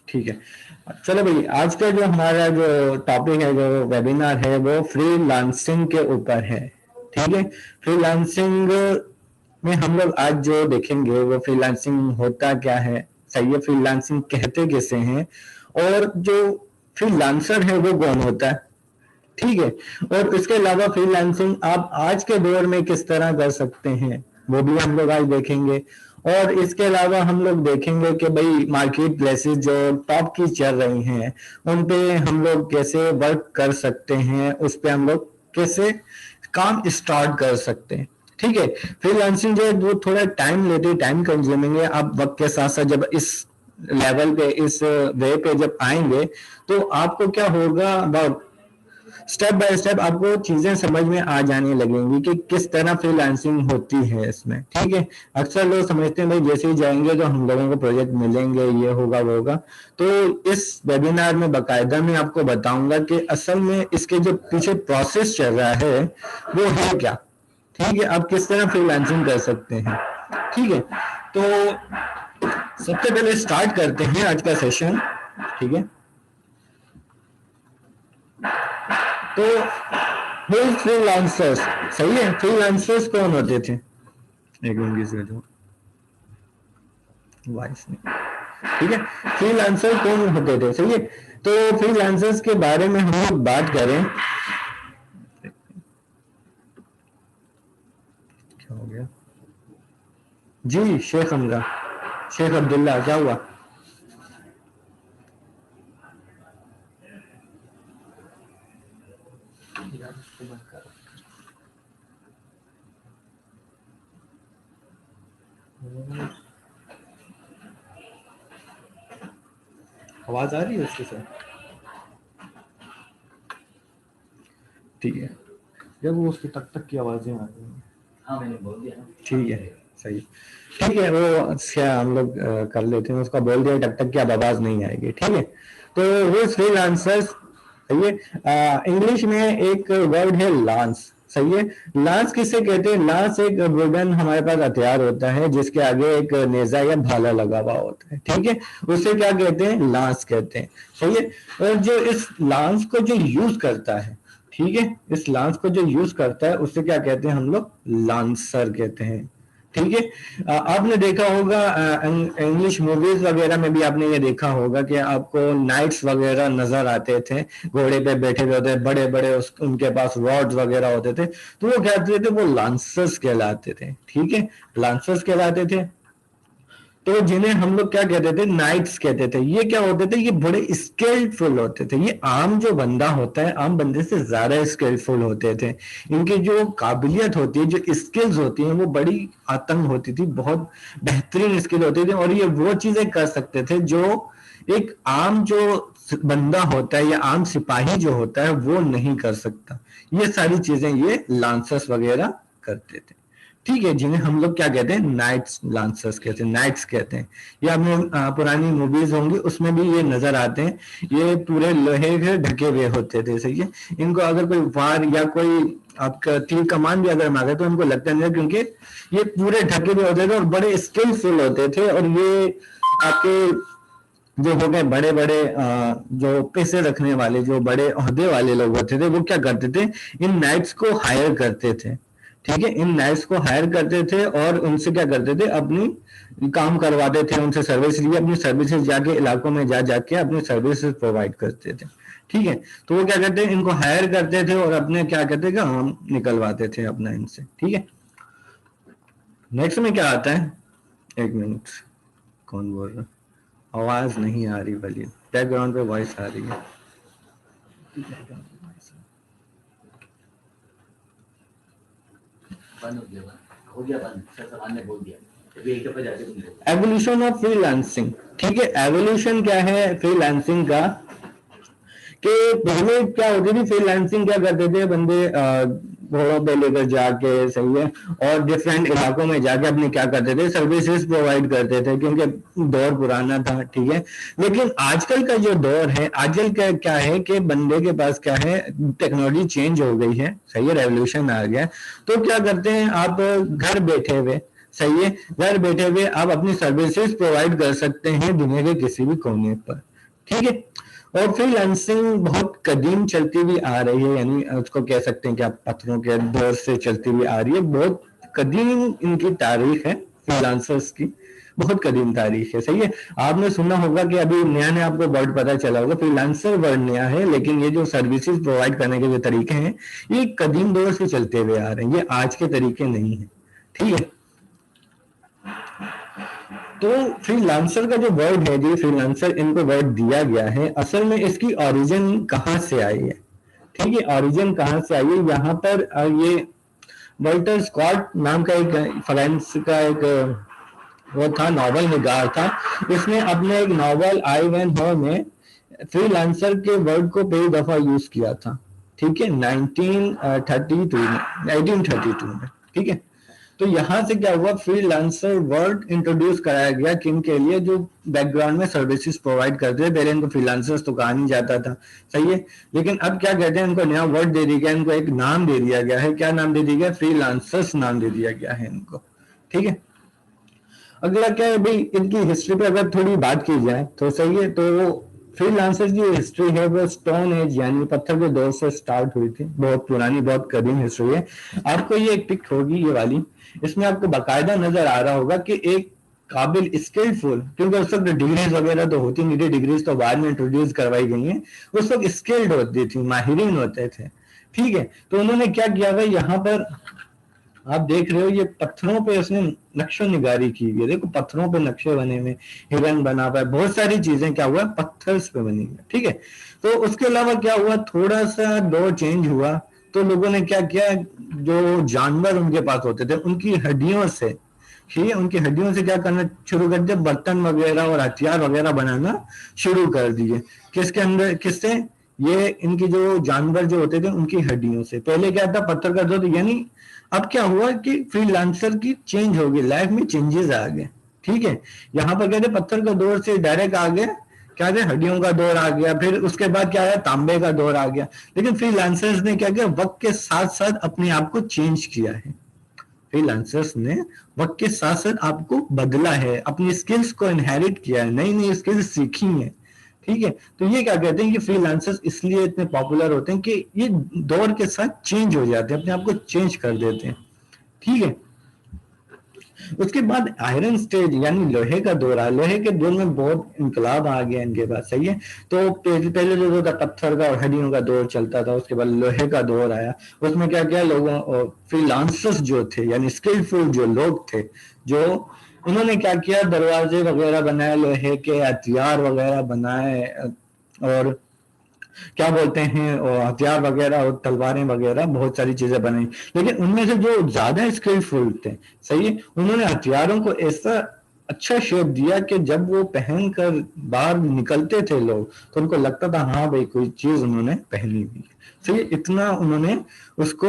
ठीक है, चलो भाई, आज का जो हमारा जो टॉपिक है, जो वेबिनार है, वो फ्रीलांसिंग के ऊपर है। ठीक है, फ्रीलांसिंग में हम लोग आज जो देखेंगे वो फ्रीलांसिंग होता क्या है, सही है, फ्रीलांसिंग कहते किसे हैं, और जो फ्रीलांसर है वो कौन होता है। ठीक है, और इसके अलावा फ्रीलांसिंग आप आज के दौर में किस तरह कर सकते हैं वो भी हम लोग आज देखेंगे। और इसके अलावा हम लोग देखेंगे कि भाई मार्केट प्लेसेस जो टॉप की चल रही हैं उन पे हम लोग कैसे वर्क कर सकते हैं, उस पे हम लोग कैसे काम स्टार्ट कर सकते हैं। ठीक है, फ्रीलांसिंग जो है वो थोड़ा टाइम लेते, टाइम कंज्यूमिंग है। आप वक्त के साथ साथ जब इस लेवल पे, इस वे पे जब आएंगे तो आपको क्या होगा, अबाउट स्टेप बाय स्टेप आपको चीजें समझ में आ जाने लगेंगी कि किस तरह फ्रीलांसिंग होती है इसमें। ठीक है, अक्सर लोग समझते हैं भाई जैसे ही जाएंगे तो हम लोगों को प्रोजेक्ट मिलेंगे, ये होगा वो होगा। तो इस वेबिनार में बकायदा मैं आपको बताऊंगा कि असल में इसके जो पीछे प्रोसेस चल रहा है वो है क्या। ठीक है, आप किस तरह फ्रीलांसिंग कर सकते हैं। ठीक है, तो सबसे पहले स्टार्ट करते हैं आज का सेशन। ठीक है, तो फ्रीलांसर्स, सही है, फ्रीलांसर्स कौन होते थे, एक मिनट वॉइस नहीं, ठीक है, फ्रीलांसर कौन होते थे, सही है। तो फ्रीलांसर्स के बारे में हम लोग बात करें, क्या हो गया जी, शेख हमजा, शेख अब्दुल्ला, क्या हुआ। आवाज आ रही है उसके साथ, ठीक है, जब वो उसकी टक टक की आवाजें आ रही हैं। हाँ मैंने बोल दिया, ठीक है, सही, ठीक है, वो क्या हम लोग कर लेते हैं, उसका बोल दिया टक टक की अब आवाज नहीं आएगी। ठीक है, तो वो फ्रीलांसर्स, सही है, इंग्लिश में एक वर्ड है लांस, सही है। लांस किसे कहते हैं, लांस एक वुडन हमारे पास हथियार होता है जिसके आगे एक नेजा या भाला लगा हुआ होता है। ठीक है, उसे क्या कहते हैं, लांस कहते हैं, सही है। और जो इस लांस को जो यूज करता है, ठीक है, इस लांस को जो यूज करता है उसे क्या कहते हैं, हम लोग लांसर कहते हैं। ठीक है, आपने देखा होगा इंग्लिश मूवीज वगैरह में भी आपने ये देखा होगा कि आपको नाइट्स वगैरह नजर आते थे, घोड़े पे बैठे हुए होते, बड़े बड़े उनके पास रॉड्स वगैरह होते थे, तो वो क्या कहते थे, वो लांसर्स कहलाते थे। ठीक है, लांसर्स कहलाते थे। तो जिन्हें हम लोग क्या कहते थे, नाइट्स कहते थे। ये क्या होते थे, ये बड़े स्किलफुल होते थे। ये आम जो बंदा होता है, आम बंदे से ज्यादा स्किलफुल होते थे। इनकी जो काबिलियत होती है, जो स्किल्स होती हैं, वो बड़ी आतंक होती थी, बहुत बेहतरीन स्किल होती थी। और ये वो चीजें कर सकते थे जो एक आम जो बंदा होता है या आम सिपाही जो होता है वो नहीं कर सकता। ये सारी चीजें ये लांसर्स वगैरह करते थे। ठीक है, जिन्हें हम लोग क्या कहते हैं, नाइट्स लांसर्स कहते हैं, नाइट्स कहते हैं। ये आपने पुरानी मूवीज होंगी उसमें भी ये नजर आते हैं। ये पूरे लोहे के ढके हुए होते थे, सही है। इनको अगर कोई वार या कोई आपका तीर कमान भी अगर मारे तो इनको लगता नहीं, क्योंकि ये पूरे ढके हुए होते थे और बड़े स्किलफुल होते थे। और ये आपके जो हो गए बड़े बड़े जो पैसे रखने वाले, जो बड़े ओहदे वाले लोग होते थे, वो क्या करते थे, इन नाइट्स को हायर करते थे। ठीक है, इन नाइट्स को हायर करते थे और उनसे क्या करते थे, अपनी काम करवाते थे, उनसे सर्विस लिए, अपनी सर्विसेज जाके इलाकों में जा जाके अपनी सर्विसेज प्रोवाइड करते थे। ठीक है, तो वो क्या करते हैं, इनको हायर करते थे और अपने क्या कहते हैं, काम निकलवाते थे अपना इनसे। ठीक है, नेक्स्ट में क्या आता है, एक मिनट, कौन बोल रहा, आवाज नहीं आ रही, भली बैकग्राउंड पे वॉइस आ रही है। Evolution of freelancing. ठीक है, एवोल्यूशन क्या है फ्रीलांसिंग का, कि पहले क्या होती थी, फ्रीलांसिंग क्या करते थे बंदे, घोड़ों पे लेकर जाके, सही है, और डिफरेंट इलाकों में जाके अपने क्या करते थे, सर्विसेज प्रोवाइड करते थे, क्योंकि दौर पुराना था। ठीक है, लेकिन आजकल का जो दौर है, आजकल का क्या है कि बंदे के पास क्या है, टेक्नोलॉजी चेंज हो गई है, सही है, रेवोल्यूशन आ गया। तो क्या करते हैं, आप घर बैठे हुए, सही है, घर बैठे हुए आप अपनी सर्विसेज प्रोवाइड कर सकते हैं दुनिया के किसी भी कोने पर। ठीक है। और फ्रीलांसिंग बहुत कदीम चलती हुई आ रही है, यानी उसको कह सकते हैं कि आप पत्थरों के दौर से चलती हुई आ रही है। बहुत कदीम इनकी तारीख है फ्रीलांसर्स की, बहुत कदीम तारीख है। सही है। आपने सुना होगा कि अभी नया नया आपको वर्ड पता चला होगा, फ्रीलांसर वर्ड नया है, लेकिन ये जो सर्विसेज प्रोवाइड करने के जो तरीके हैं ये कदीम दौर से चलते हुए आ रहे हैं, ये आज के तरीके नहीं है। ठीक है। तो फ्रीलांसर का जो वर्ड है, जो फ्रीलांसर इनको वर्ड दिया गया है, असल में इसकी ओरिजिन कहाँ से आई है? ठीक है, ओरिजिन कहाँ से आई है? यहाँ पर ये वॉल्टर स्कॉट नाम का एक फ्रांस का एक वो था, नॉवल निगार था। इसने अपने एक नॉवल आई वैन हॉर में फ्रीलांसर के वर्ड को पहली दफा यूज किया था। ठीक है, 1932 में। ठीक है। तो यहां से क्या हुआ, फ्रीलांसर वर्ड इंट्रोड्यूस कराया गया किन के लिए? जो बैकग्राउंड में सर्विसेज प्रोवाइड करते थे। पहले इनको फ्रीलांसर्स तो कहा नहीं जाता था, सही है, लेकिन अब क्या कहते हैं, इनको नया वर्ड दे दिया गया, इनको एक नाम दे दिया गया है। क्या नाम दे दिया गया? फ्रीलांसर्स नाम दे दिया गया है इनको। ठीक है। अगला क्या है भाई, इनकी हिस्ट्री पे अगर थोड़ी बात की जाए तो सही है, तो फ्रीलांसर की हिस्ट्री है वो स्टोन एज यानी पत्थर के दौर से स्टार्ट हुई थी। बहुत पुरानी, बहुत कदीम हिस्ट्री है। आपको ये एक पिक होगी ये वाली, इसमें आपको बाकायदा नजर आ रहा होगा कि एक काबिल स्किलफुल, क्योंकि उस वक्त डिग्रीज वगैरह तो होती नहीं थी, डिग्रीज तो बाद में इंट्रोड्यूस करवाई गई हैं। उस वक्त स्किल्ड होती थी, माहिरीन होते थे। ठीक है। तो उन्होंने क्या किया भाई, यहाँ पर आप देख रहे हो ये पत्थरों पे उसने नक्शो निगारी की हुई है। देखो पत्थरों पे नक्शे बने हुए, हिरन बना हुआ है, बहुत सारी चीजें क्या हुआ, पत्थर पे बनी हुई है। ठीक है। तो उसके अलावा क्या हुआ, थोड़ा सा दौर चेंज हुआ, तो लोगों ने क्या किया, जो जानवर उनके पास होते थे उनकी हड्डियों से, ठीक है, उनकी हड्डियों से क्या करना शुरू कर दिया, बर्तन वगैरह और हथियार वगैरह बनाना शुरू कर दिए। किसके अंदर, किससे? ये इनकी जो जानवर जो होते थे उनकी हड्डियों से। पहले क्या था, पत्थर का दौर, यानी अब क्या हुआ कि फ्रीलांसर की चेंज हो गई, लाइफ में चेंजेस आ गए। ठीक है। यहाँ पर कहते पत्थर का दौर से डायरेक्ट आ गया, क्या थे, हड्डियों का दौर आ गया। फिर उसके बाद क्या आया, तांबे का दौर आ गया। लेकिन फ्रीलांसर्स ने क्या किया, वक्त के साथ साथ अपने आप को चेंज किया है। फ्रीलांसर्स ने वक्त के साथ साथ आपको बदला है, अपनी स्किल्स को इनहेरिट किया है, नई नई स्किल्स सीखी है। ठीक है। तो ये क्या कहते हैं कि फ्रीलांसर्स इसलिए इतने पॉपुलर होते हैं कि ये दौर के साथ चेंज हो जाते हैं, अपने आप को चेंज कर देते हैं। ठीक है। उसके बाद आयरन स्टेज यानी लोहे का दौर आया। लोहे के दौर में बहुत इनकलाब आ गया इनके पास, सही है। तो पहले जो दौर था पत्थर का और हड्डियों का दौर चलता था, उसके बाद लोहे का दौर आया। उसमें क्या क्या लोगों, फ्रीलांसर्स जो थे यानी स्किलफुल जो लोग थे, जो उन्होंने क्या किया, दरवाजे वगैरह बनाए, लोहे के हथियार वगैरह बनाए, और क्या बोलते हैं, और हथियार वगैरह और तलवारें वगैरह, बहुत सारी चीजें बनाई। लेकिन उनमें से जो ज्यादा स्किलफुल थे, सही है, उन्होंने हथियारों को ऐसा अच्छा शेप दिया कि जब वो पहनकर बाहर निकलते थे लोग, तो उनको लगता था हाँ भाई कोई चीज उन्होंने पहनी हुई है। सही है, इतना उन्होंने उसको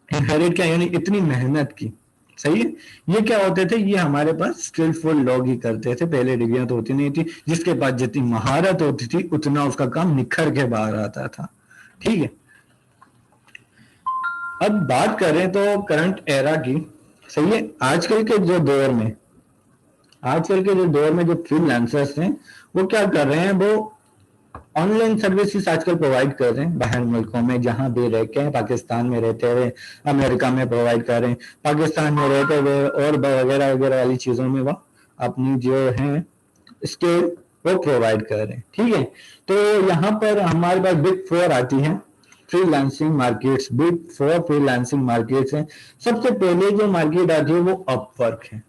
इनहेरिट किया, यानी इतनी मेहनत की। सही है। ये क्या होते थे, ये हमारे पास स्किलफुल लोग ही करते थे। पहले डिग्रियां तो होती नहीं थी, जिसके पास जितनी महारत होती थी उतना उसका काम निखर के बाहर आता था। ठीक है। अब बात करें तो करंट एरा की, सही है, आजकल के जो दौर में, आजकल के जो दौर में जो फ्रीलांसर्स हैं वो क्या कर रहे हैं, वो ऑनलाइन सर्विसेज आजकल प्रोवाइड कर रहे हैं बाहर मुल्कों में, जहां भी रह के, पाकिस्तान में रहते हुए, अमेरिका में प्रोवाइड कर रहे हैं, पाकिस्तान में रहते हुए और वगैरह वगैरह वाली चीजों में वो अपनी जो है स्किल वो प्रोवाइड कर रहे हैं। ठीक है। तो यहाँ पर हमारे पास बिग फोर आती है freelancing markets, big four freelancing markets हैं। सबसे पहले जो मार्केट आती है वो अपवर्क है।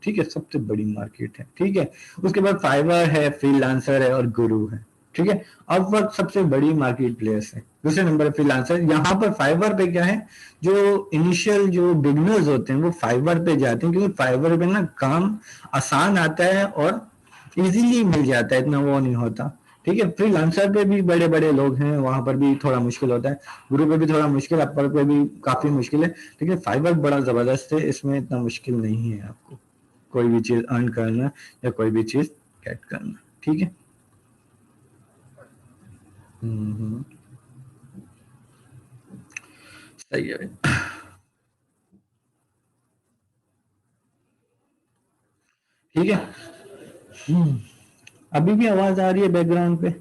ठीक है, सबसे बड़ी मार्केट है। ठीक है। उसके बाद फाइवर है, फ्रीलांसर है और गुरु है। ठीक है। अपवर्क सबसे बड़ी मार्केट प्लेस है। दूसरे नंबर फ्रीलांसर। यहाँ पर फाइवर पे क्या है, जो इनिशियल जो बिगनर्स होते हैं वो फाइवर पे जाते हैं, क्योंकि फाइवर पे ना काम आसान आता है और इजीली मिल जाता है, इतना वो नहीं होता। ठीक है। फ्रीलांसर पे भी बड़े बड़े लोग हैं, वहां पर भी थोड़ा मुश्किल होता है। गुरु पे भी थोड़ा मुश्किल, अपवर्क पे भी काफी मुश्किल है, लेकिन फाइवर बड़ा जबरदस्त है, इसमें इतना मुश्किल नहीं है आपको कोई भी चीज अर्न करना या कोई भी चीज गेट करना। ठीक है। हम्म, सही है। ठीक है। अभी भी आवाज आ रही है बैकग्राउंड पे,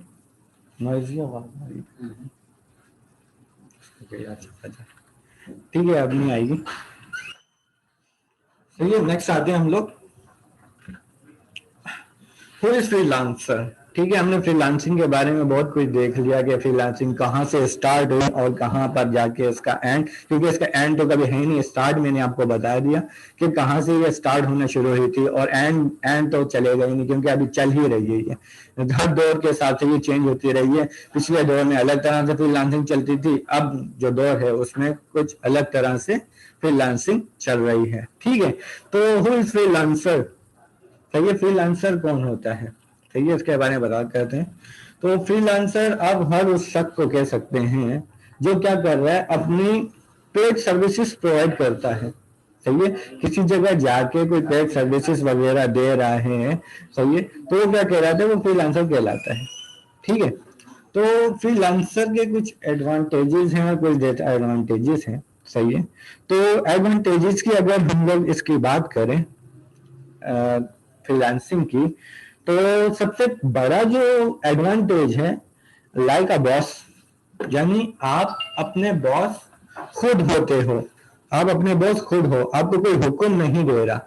नॉइज़ी आवाज आ रही है? ठीक है, अब नहीं आएगी। चलिए नेक्स्ट आते हैं हम लोग, हु इज फ्रीलांसर। ठीक है, हमने फ्रीलांसिंग के बारे में बहुत कुछ देख लिया कि फ्रीलांसिंग कहाँ से स्टार्ट हुई और कहाँ पर जाके इसका एंड, क्योंकि इसका एंड तो कभी है ही नहीं, स्टार्ट मैंने आपको बता दिया कि कहाँ से ये स्टार्ट होना शुरू हुई थी, और एंड तो चलेगा ही नहीं क्योंकि अभी चल ही रही है। हर दौर के हिसाब से ये चेंज होती रही है। पिछले दौर में अलग तरह से फ्रीलांसिंग चलती थी, अब जो दौर है उसमें कुछ अलग तरह से फ्रीलांसिंग चल रही है। ठीक है, तो हु इज फ्रीलांसर, सही है, फ्रीलांसर कौन होता है, सही है, इसके बारे में बता करते हैं। तो फ्रीलांसर अब हर उस शख्स को कह सकते हैं जो क्या कर रहा है, अपनी पेड सर्विसेज प्रोवाइड करता है। सही है, किसी जगह जाके कोई पेड सर्विसेज वगैरह दे रहा है, सही है, तो वो क्या कहलाता है, वो फ्रीलांसर कहलाता है। ठीक है, तो फ्रीलांसर के कुछ एडवांटेजेस हैं और कुछ डिसएडवांटेजेस हैं। सही है, तो एडवांटेजेस की अगर हम लोग इसकी बात करें फ्रीलांसिंग की, तो सबसे बड़ा जो एडवांटेज है, लाइक अ बॉस, यानी आप अपने बॉस खुद होते हो, आप अपने बॉस खुद हो, आपको कोई हुक्म नहीं दे रहा।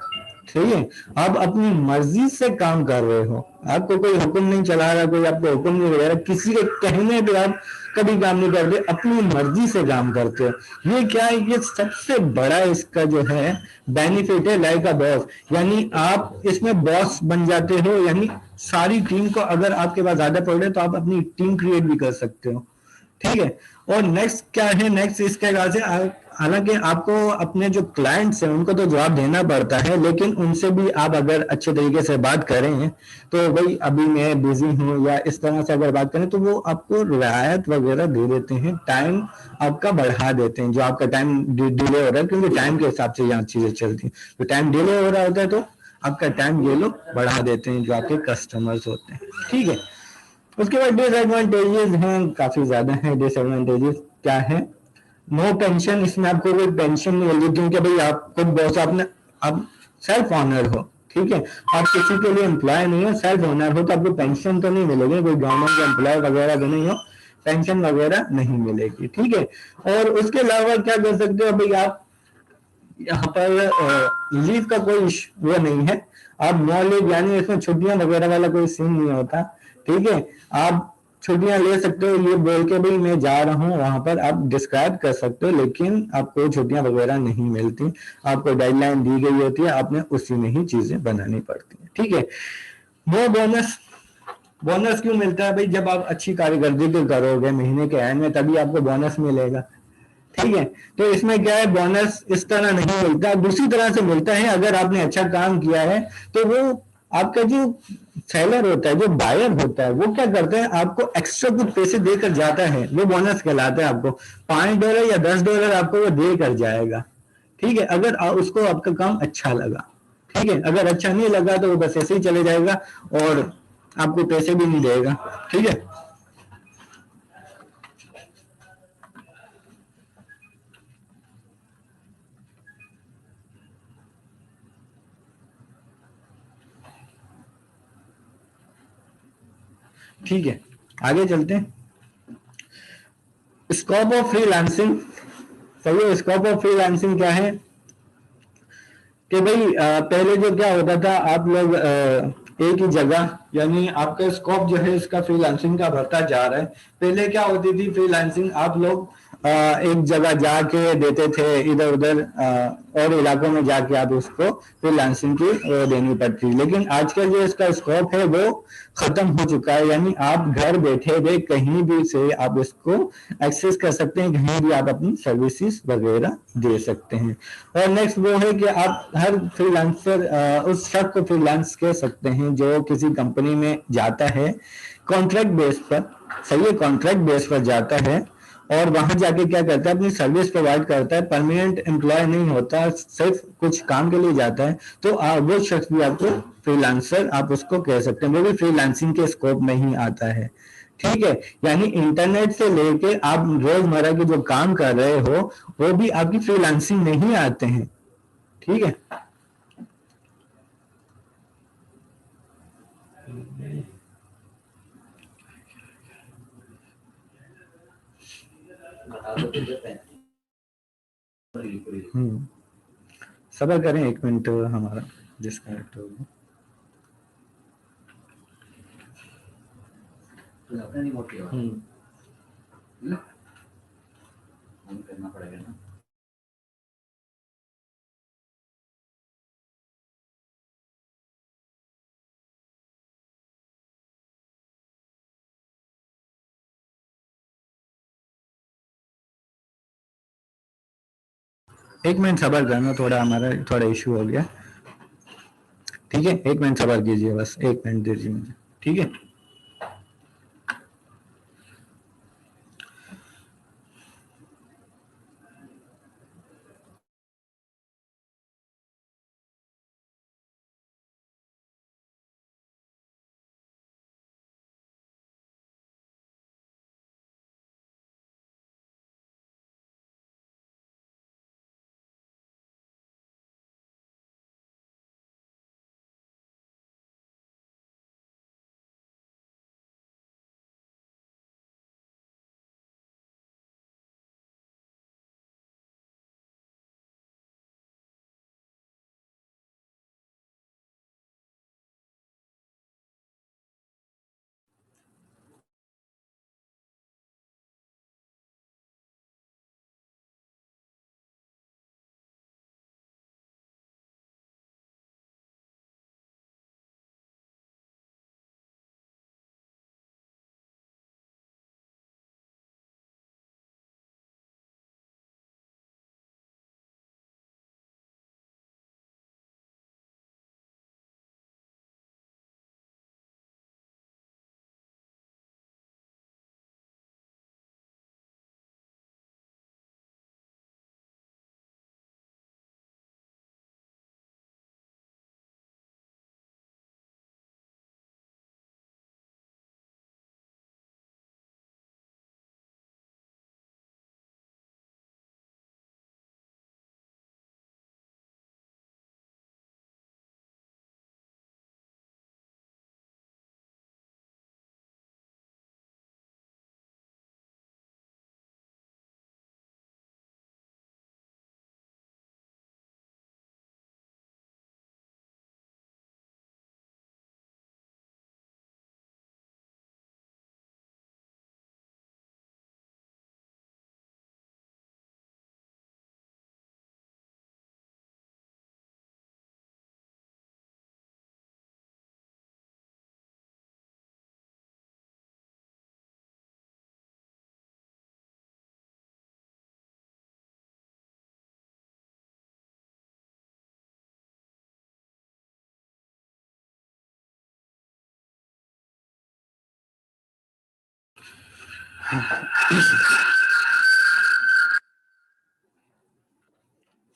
ठीक है, आप अपनी मर्जी से काम कर रहे हो, आपको कोई हुक्म नहीं चला रहा, कोई आपको हुक्म नहीं दे रहा, किसी के कहने पे आप कभी काम नहीं करते, अपनी मर्जी से काम करते हो। ये क्या है, ये सबसे बड़ा इसका जो है बेनिफिट है लाइक अ बॉस, यानी आप इसमें बॉस बन जाते हो, यानी सारी टीम को, अगर आपके पास ज्यादा पड़े तो आप अपनी टीम क्रिएट भी कर सकते हो। ठीक है, और नेक्स्ट क्या है, नेक्स्ट इसके बाद से हालांकि आपको अपने जो क्लाइंट्स हैं उनको तो जवाब देना पड़ता है, लेकिन उनसे भी आप अगर अच्छे तरीके से बात करें तो भाई अभी मैं बिजी हूँ या इस तरह से अगर बात करें तो वो आपको रियायत वगैरह दे देते हैं, टाइम आपका बढ़ा देते हैं, जो आपका टाइम डिले हो रहा है, क्योंकि टाइम के हिसाब से यहाँ चीजें चलती हैं, तो टाइम डिले हो रहा होता है तो आपका टाइम ये लोग बढ़ा देते हैं जो आपके कस्टमर्स होते हैं। ठीक है, उसके बाद डिसएडवांटेजेस हैं, काफी ज्यादा हैं डिसएडवांटेजेस। क्या है, नो पेंशन, इसमें आपको कोई पेंशन नहीं मिलेगी क्योंकि भाई आप खुद बॉस, आपने, आप सेल्फ ऑनर हो। ठीक है, आप किसी के लिए एम्प्लॉय नहीं हो, सेल्फ ऑनर हो, तो आपको पेंशन तो नहीं मिलेगी, कोई गवर्नमेंट का एम्प्लॉय वगैरह भी नहीं हो, पेंशन वगैरह नहीं मिलेगी। ठीक है, और उसके अलावा क्या कर सकते हो भाई, आप यहाँ पर लीव का कोई वो नहीं है, आप नो लीव, यानी इसमें छुट्टियां वगैरह वाला कोई सीन नहीं होता। ठीक है, आप छुट्टियां ले सकते हो, ये बोल के भाई मैं जा रहा हूँ वहां पर, आप डिस्क्राइब कर सकते हो, लेकिन आपको छुट्टियां वगैरह नहीं मिलती, आपको डेडलाइन दी गई होती है, आपने उसी में ही चीजें बनानी पड़ती है। ठीक है, नो बोनस, बोनस क्यों मिलता है भाई, जब आप अच्छी कारकर्दगी करोगे महीने के एंड में तभी आपको बोनस मिलेगा। ठीक है, तो इसमें क्या है, बोनस इस तरह नहीं मिलता, दूसरी तरह से मिलता है, अगर आपने अच्छा काम किया है तो वो आपका जो सेलर होता है, जो बायर होता है, वो क्या करता है, आपको एक्स्ट्रा कुछ पैसे देकर जाता है, वो बोनस कहलाता है। आपको $5 या $10 आपको वो देकर जाएगा। ठीक है, अगर उसको आपका काम अच्छा लगा। ठीक है, अगर अच्छा नहीं लगा तो वो बस ऐसे ही चले जाएगा और आपको पैसे भी नहीं देगा। ठीक है, ठीक है, आगे चलते हैं। स्कोप ऑफ फ्रीलांसिंग, सही है, स्कोप ऑफ फ्रीलांसिंग क्या है कि भाई पहले जो क्या होता था, आप लोग एक ही जगह, यानी आपका स्कोप जो है इसका फ्रीलांसिंग का बढ़ता जा रहा है। पहले क्या होती थी फ्रीलांसिंग, आप लोग एक जगह जाके देते थे, इधर उधर और इलाकों में जाके आप उसको फ्रीलांसिंग की देनी पड़ती, लेकिन आजकल जो इसका स्कोप है वो खत्म हो चुका है, यानी आप घर बैठे हुए कहीं भी से आप इसको एक्सेस कर सकते हैं, कहीं भी आप अपनी सर्विसेज वगैरह दे सकते हैं। और नेक्स्ट वो है कि आप हर फ्रीलांसर उस शख्स को फ्रीलांस कह सकते हैं जो किसी कंपनी में जाता है कॉन्ट्रैक्ट बेस पर, सही है, कॉन्ट्रैक्ट बेस पर जाता है और वहां जाके क्या करता है, अपनी सर्विस प्रोवाइड करता है, परमानेंट एम्प्लॉय नहीं होता, सिर्फ कुछ काम के लिए जाता है, तो वो शख्स भी आपको फ्रीलांसर आप उसको कह सकते हैं, वो भी फ्रीलांसिंग के स्कोप में ही आता है। ठीक है, यानी इंटरनेट से लेके आप रोजमर्रा के जो काम कर रहे हो वो भी आपकी फ्रीलांसिंग में ही आते हैं। ठीक है, सबर करें 1 मिनट हमारा डिस्कनेक्ट होगा। करना पड़ेगा ना। एक मिनट सबर करना, थोड़ा हमारा थोड़ा इशू हो गया। ठीक है, 1 मिनट सबर कीजिए, बस 1 मिनट दीजिए मुझे। ठीक है,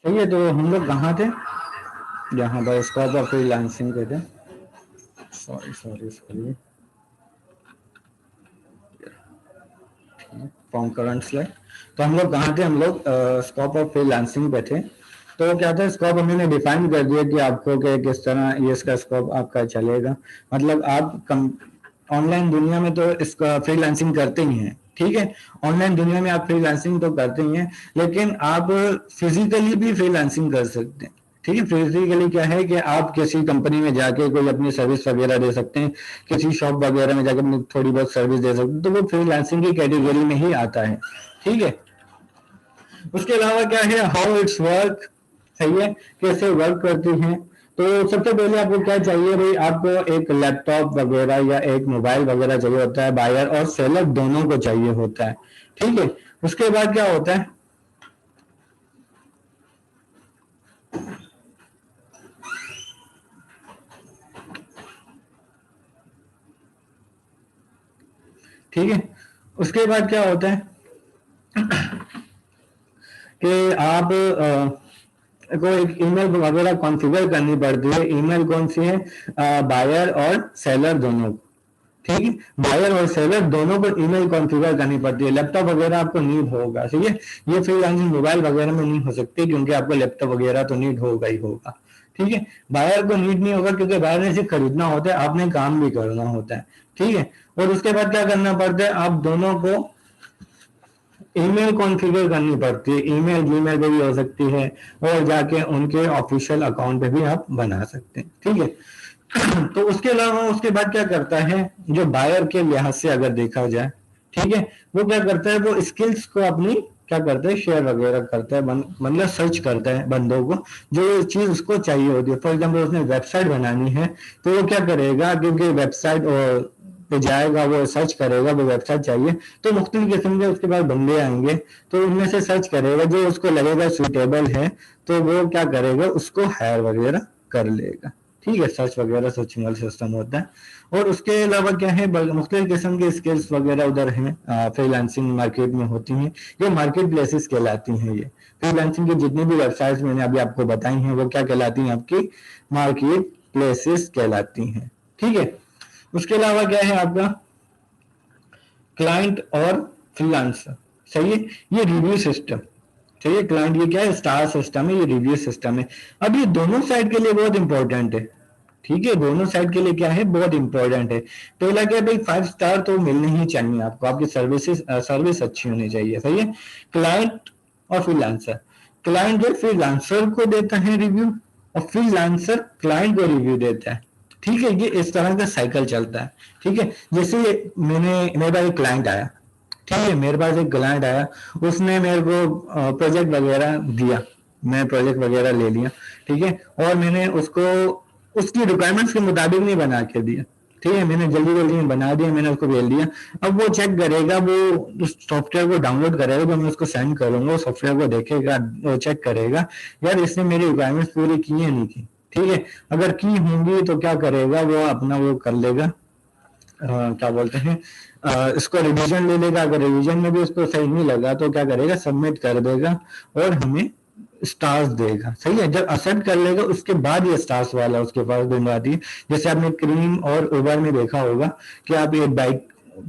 सही है। तो हम लोग कहाँ थे, जहाँ पर स्कोप ऑफ फ्रीलांसिंग पे थे। Sorry sorry sorry, form current slide. तो हम लोग कहाँ थे, हम लोग स्कोप ऑफ फ्रीलांसिंग पे थे। तो क्या था, स्कोप हमने डिफाइन कर दिया कि आपको कि किस तरह ये इसका स्कोप आपका चलेगा। मतलब आप ऑनलाइन दुनिया में तो इसका फ्रीलांसिंग करते ही हैं, ठीक है। ऑनलाइन दुनिया में आप फ्रीलांसिंग तो करते ही हैं, लेकिन आप फिजिकली भी फ्रीलांसिंग कर सकते हैं। ठीक है, फिजिकली क्या है कि आप किसी कंपनी में जाके कोई अपनी सर्विस वगैरह दे सकते हैं, किसी शॉप वगैरह में जाकर अपनी थोड़ी बहुत सर्विस दे सकते हैं, तो वो फ्रीलांसिंग की कैटेगरी में ही आता है। ठीक है, उसके अलावा क्या है, हाउ इट्स वर्क, सही है, कैसे वर्क करती हैं। तो सबसे पहले आपको क्या चाहिए भाई, आपको एक लैपटॉप वगैरह या एक मोबाइल वगैरह चाहिए होता है, बायर और सेलर दोनों को चाहिए होता है। ठीक है, उसके बाद क्या होता है, ठीक है, उसके बाद क्या होता है कि आप को एक ईमेल वगैरह कॉन्फ़िगर करनी पड़ती है। ईमेल कौन सी है, बायर और सेलर दोनों को। ठीक है, बायर और सेलर दोनों को ईमेल कॉन्फ़िगर करनी पड़ती है। लैपटॉप वगैरह आपको नीड होगा, ठीक है। ये फ्रीलांसिंग मोबाइल वगैरह में नहीं हो सकती, क्योंकि आपको लैपटॉप वगैरह तो नीड होगा ही होगा। ठीक है, बायर को नीड नहीं होगा, क्योंकि बायर ने सिर्फ खरीदना होता है, आपने काम भी करना होता है। ठीक है, और उसके बाद क्या करना पड़ता है, आप दोनों को ईमेल कॉन्फ़िगर करनी पड़ती है, ईमेल जीमेल पे भी हो सकती है, और जाके उनके ऑफिशियल अकाउंट पे भी आप बना सकते हैं, ठीक है। तो उसके अलावा उसके बाद क्या करता है, जो बायर के लिहाज से अगर देखा जाए, ठीक है, वो क्या करता है, वो स्किल्स को अपनी क्या करता है, शेयर वगैरह करता है, मतलब सर्च करता है बंदों को जो चीज उसको चाहिए होती है। फॉर एग्जाम्पल उसने वेबसाइट बनानी है, तो वो क्या करेगा, क्योंकि वेबसाइट पे जाएगा, वो सर्च करेगा, वो वेबसाइट चाहिए, तो मुख्तलिफ किस्म के उसके पास बंदे आएंगे, तो उनमें से सर्च करेगा, जो उसको लगेगा सुटेबल है, तो वो क्या करेगा, उसको हायर वगैरह कर लेगा, ठीक है। सर्च वगैरह सर्चिंग वाला सिस्टम होता है। और उसके अलावा क्या है, मुख्तलिफ किस्म के स्किल्स वगैरह उधर हैं, फ्रीलांसिंग मार्केट में होती हैं, ये मार्केट प्लेसेस कहलाती हैं। ये फ्रीलांसिंग की जितनी भी वेबसाइट्स मैंने अभी आपको बताई हैं, वो क्या कहलाती हैं, आपकी मार्केट प्लेसेस कहलाती हैं, ठीक है। उसके अलावा क्या है आपका क्लाइंट और फ्रीलांसर, सही है, ये रिव्यू सिस्टम, ठीक है। क्लाइंट ये क्या है, स्टार सिस्टम है, ये रिव्यू सिस्टम है। अब ये दोनों साइड के लिए बहुत इंपॉर्टेंट है, ठीक है, दोनों साइड के लिए क्या है, बहुत इंपॉर्टेंट है। पहला क्या है भाई, 5 स्टार तो मिलने ही चाहिए आपको, आपकी सर्विस अच्छी होनी चाहिए, सही है। क्लाइंट और फ्रीलांसर, क्लाइंट जो फ्रीलांसर को देता है रिव्यू, और फ्रीलांसर क्लाइंट को रिव्यू देता है, ठीक है। ये इस तरह का साइकिल चलता है, ठीक है। जैसे मेरे पास एक क्लाइंट आया, ठीक है, मेरे पास एक क्लाइंट आया, उसने मेरे को प्रोजेक्ट वगैरह दिया, मैं प्रोजेक्ट वगैरह ले लिया, ठीक है, और मैंने उसको उसकी रिक्वायरमेंट्स के मुताबिक नहीं बना के दिया, ठीक है, मैंने जल्दी जल्दी में बना दिया, मैंने उसको भेज दिया। अब वो चेक करेगा, वो उस सॉफ्टवेयर को डाउनलोड करेगा, जो मैं उसको सेंड करूंगा, उस सॉफ्टवेयर को देखेगा, वो चेक करेगा, यार इसने मेरी रिक्वायरमेंट्स पूरी की है नहीं की, ठीक है। अगर की होंगी तो क्या करेगा, वो अपना वो कर लेगा, क्या बोलते हैं, इसको रिवीजन ले लेगा, अगर रिवीजन में भी उसको सही नहीं लगा तो क्या करेगा, सबमिट कर देगा और हमें स्टार्स देगा, सही है। जब एक्सेप्ट कर लेगा उसके बाद ये स्टार्स वाला उसके पास दूंगा दी। जैसे आपने क्रीम और उबर में देखा होगा कि आप ये बाइक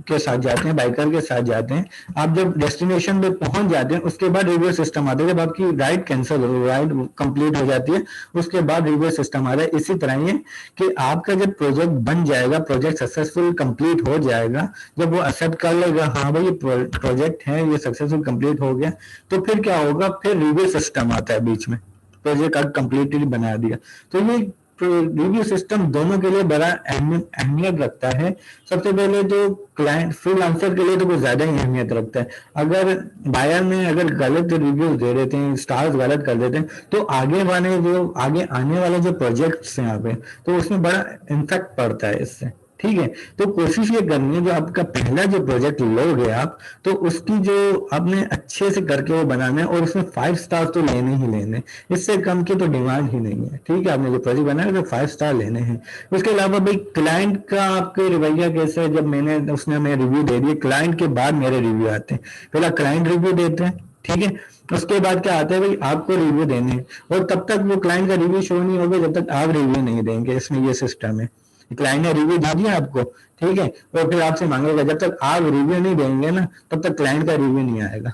के साथ जाते हैं, बाइकर के साथ जाते हैं, आप जब डेस्टिनेशन पे पहुंच जाते हैं उसके बाद रिव्यू सिस्टम आता है, जब आपकी राइड कैंसिल हो, राइड कंप्लीट हो जाती है उसके बाद रिव्यू सिस्टम आ रहा है। इसी तरह ये कि आपका जब प्रोजेक्ट बन जाएगा, प्रोजेक्ट सक्सेसफुल कंप्लीट हो जाएगा, जब वो एक्सेप्ट कर लेगा, हाँ भाई ये प्रोजेक्ट है, ये सक्सेसफुल कंप्लीट हो गया, तो फिर क्या होगा, फिर रिव्यू सिस्टम आता है बीच में, प्रोजेक्ट आप कंप्लीटली बना दिया। तो ये रिव्यू सिस्टम दोनों के लिए बड़ा अहमियत रखता है। सबसे पहले तो क्लाइंट फ्रीलांसर के लिए तो कुछ ज्यादा ही अहमियत रखता है। अगर बायर में अगर गलत रिव्यूज दे देते हैं, स्टार्स गलत कर देते हैं, तो आगे आने वाले जो प्रोजेक्ट्स हैं यहाँ पे, तो उसमें बड़ा इम्पैक्ट पड़ता है इससे, ठीक है। तो कोशिश ये करनी है, जो आपका पहला जो प्रोजेक्ट लोगे आप, तो उसकी जो आपने अच्छे से करके वो बनाना है, और उसमें 5 स्टार तो लेने ही लेने, इससे कम की तो डिमांड ही नहीं है, ठीक है। आपने जो प्रोजेक्ट बनाया तो 5 स्टार लेने हैं। उसके अलावा भाई क्लाइंट का आपके रवैया कैसे है, जब उसने हमें रिव्यू दे दिए, क्लाइंट के बाद मेरे रिव्यू आते हैं, पहला क्लाइंट रिव्यू देते हैं, ठीक है, उसके बाद क्या आता है भाई, आपको रिव्यू देने हैं, और तब तक वो क्लाइंट का रिव्यू शो नहीं होगा जब तक आप रिव्यू नहीं देंगे। इसमें ये सिस्टम है, क्लाइंट ने रिव्यू दे दिया आपको, ठीक है, और फिर आपसे मांगेगा, जब तक आप रिव्यू नहीं देंगे ना तब तक क्लाइंट का रिव्यू नहीं आएगा,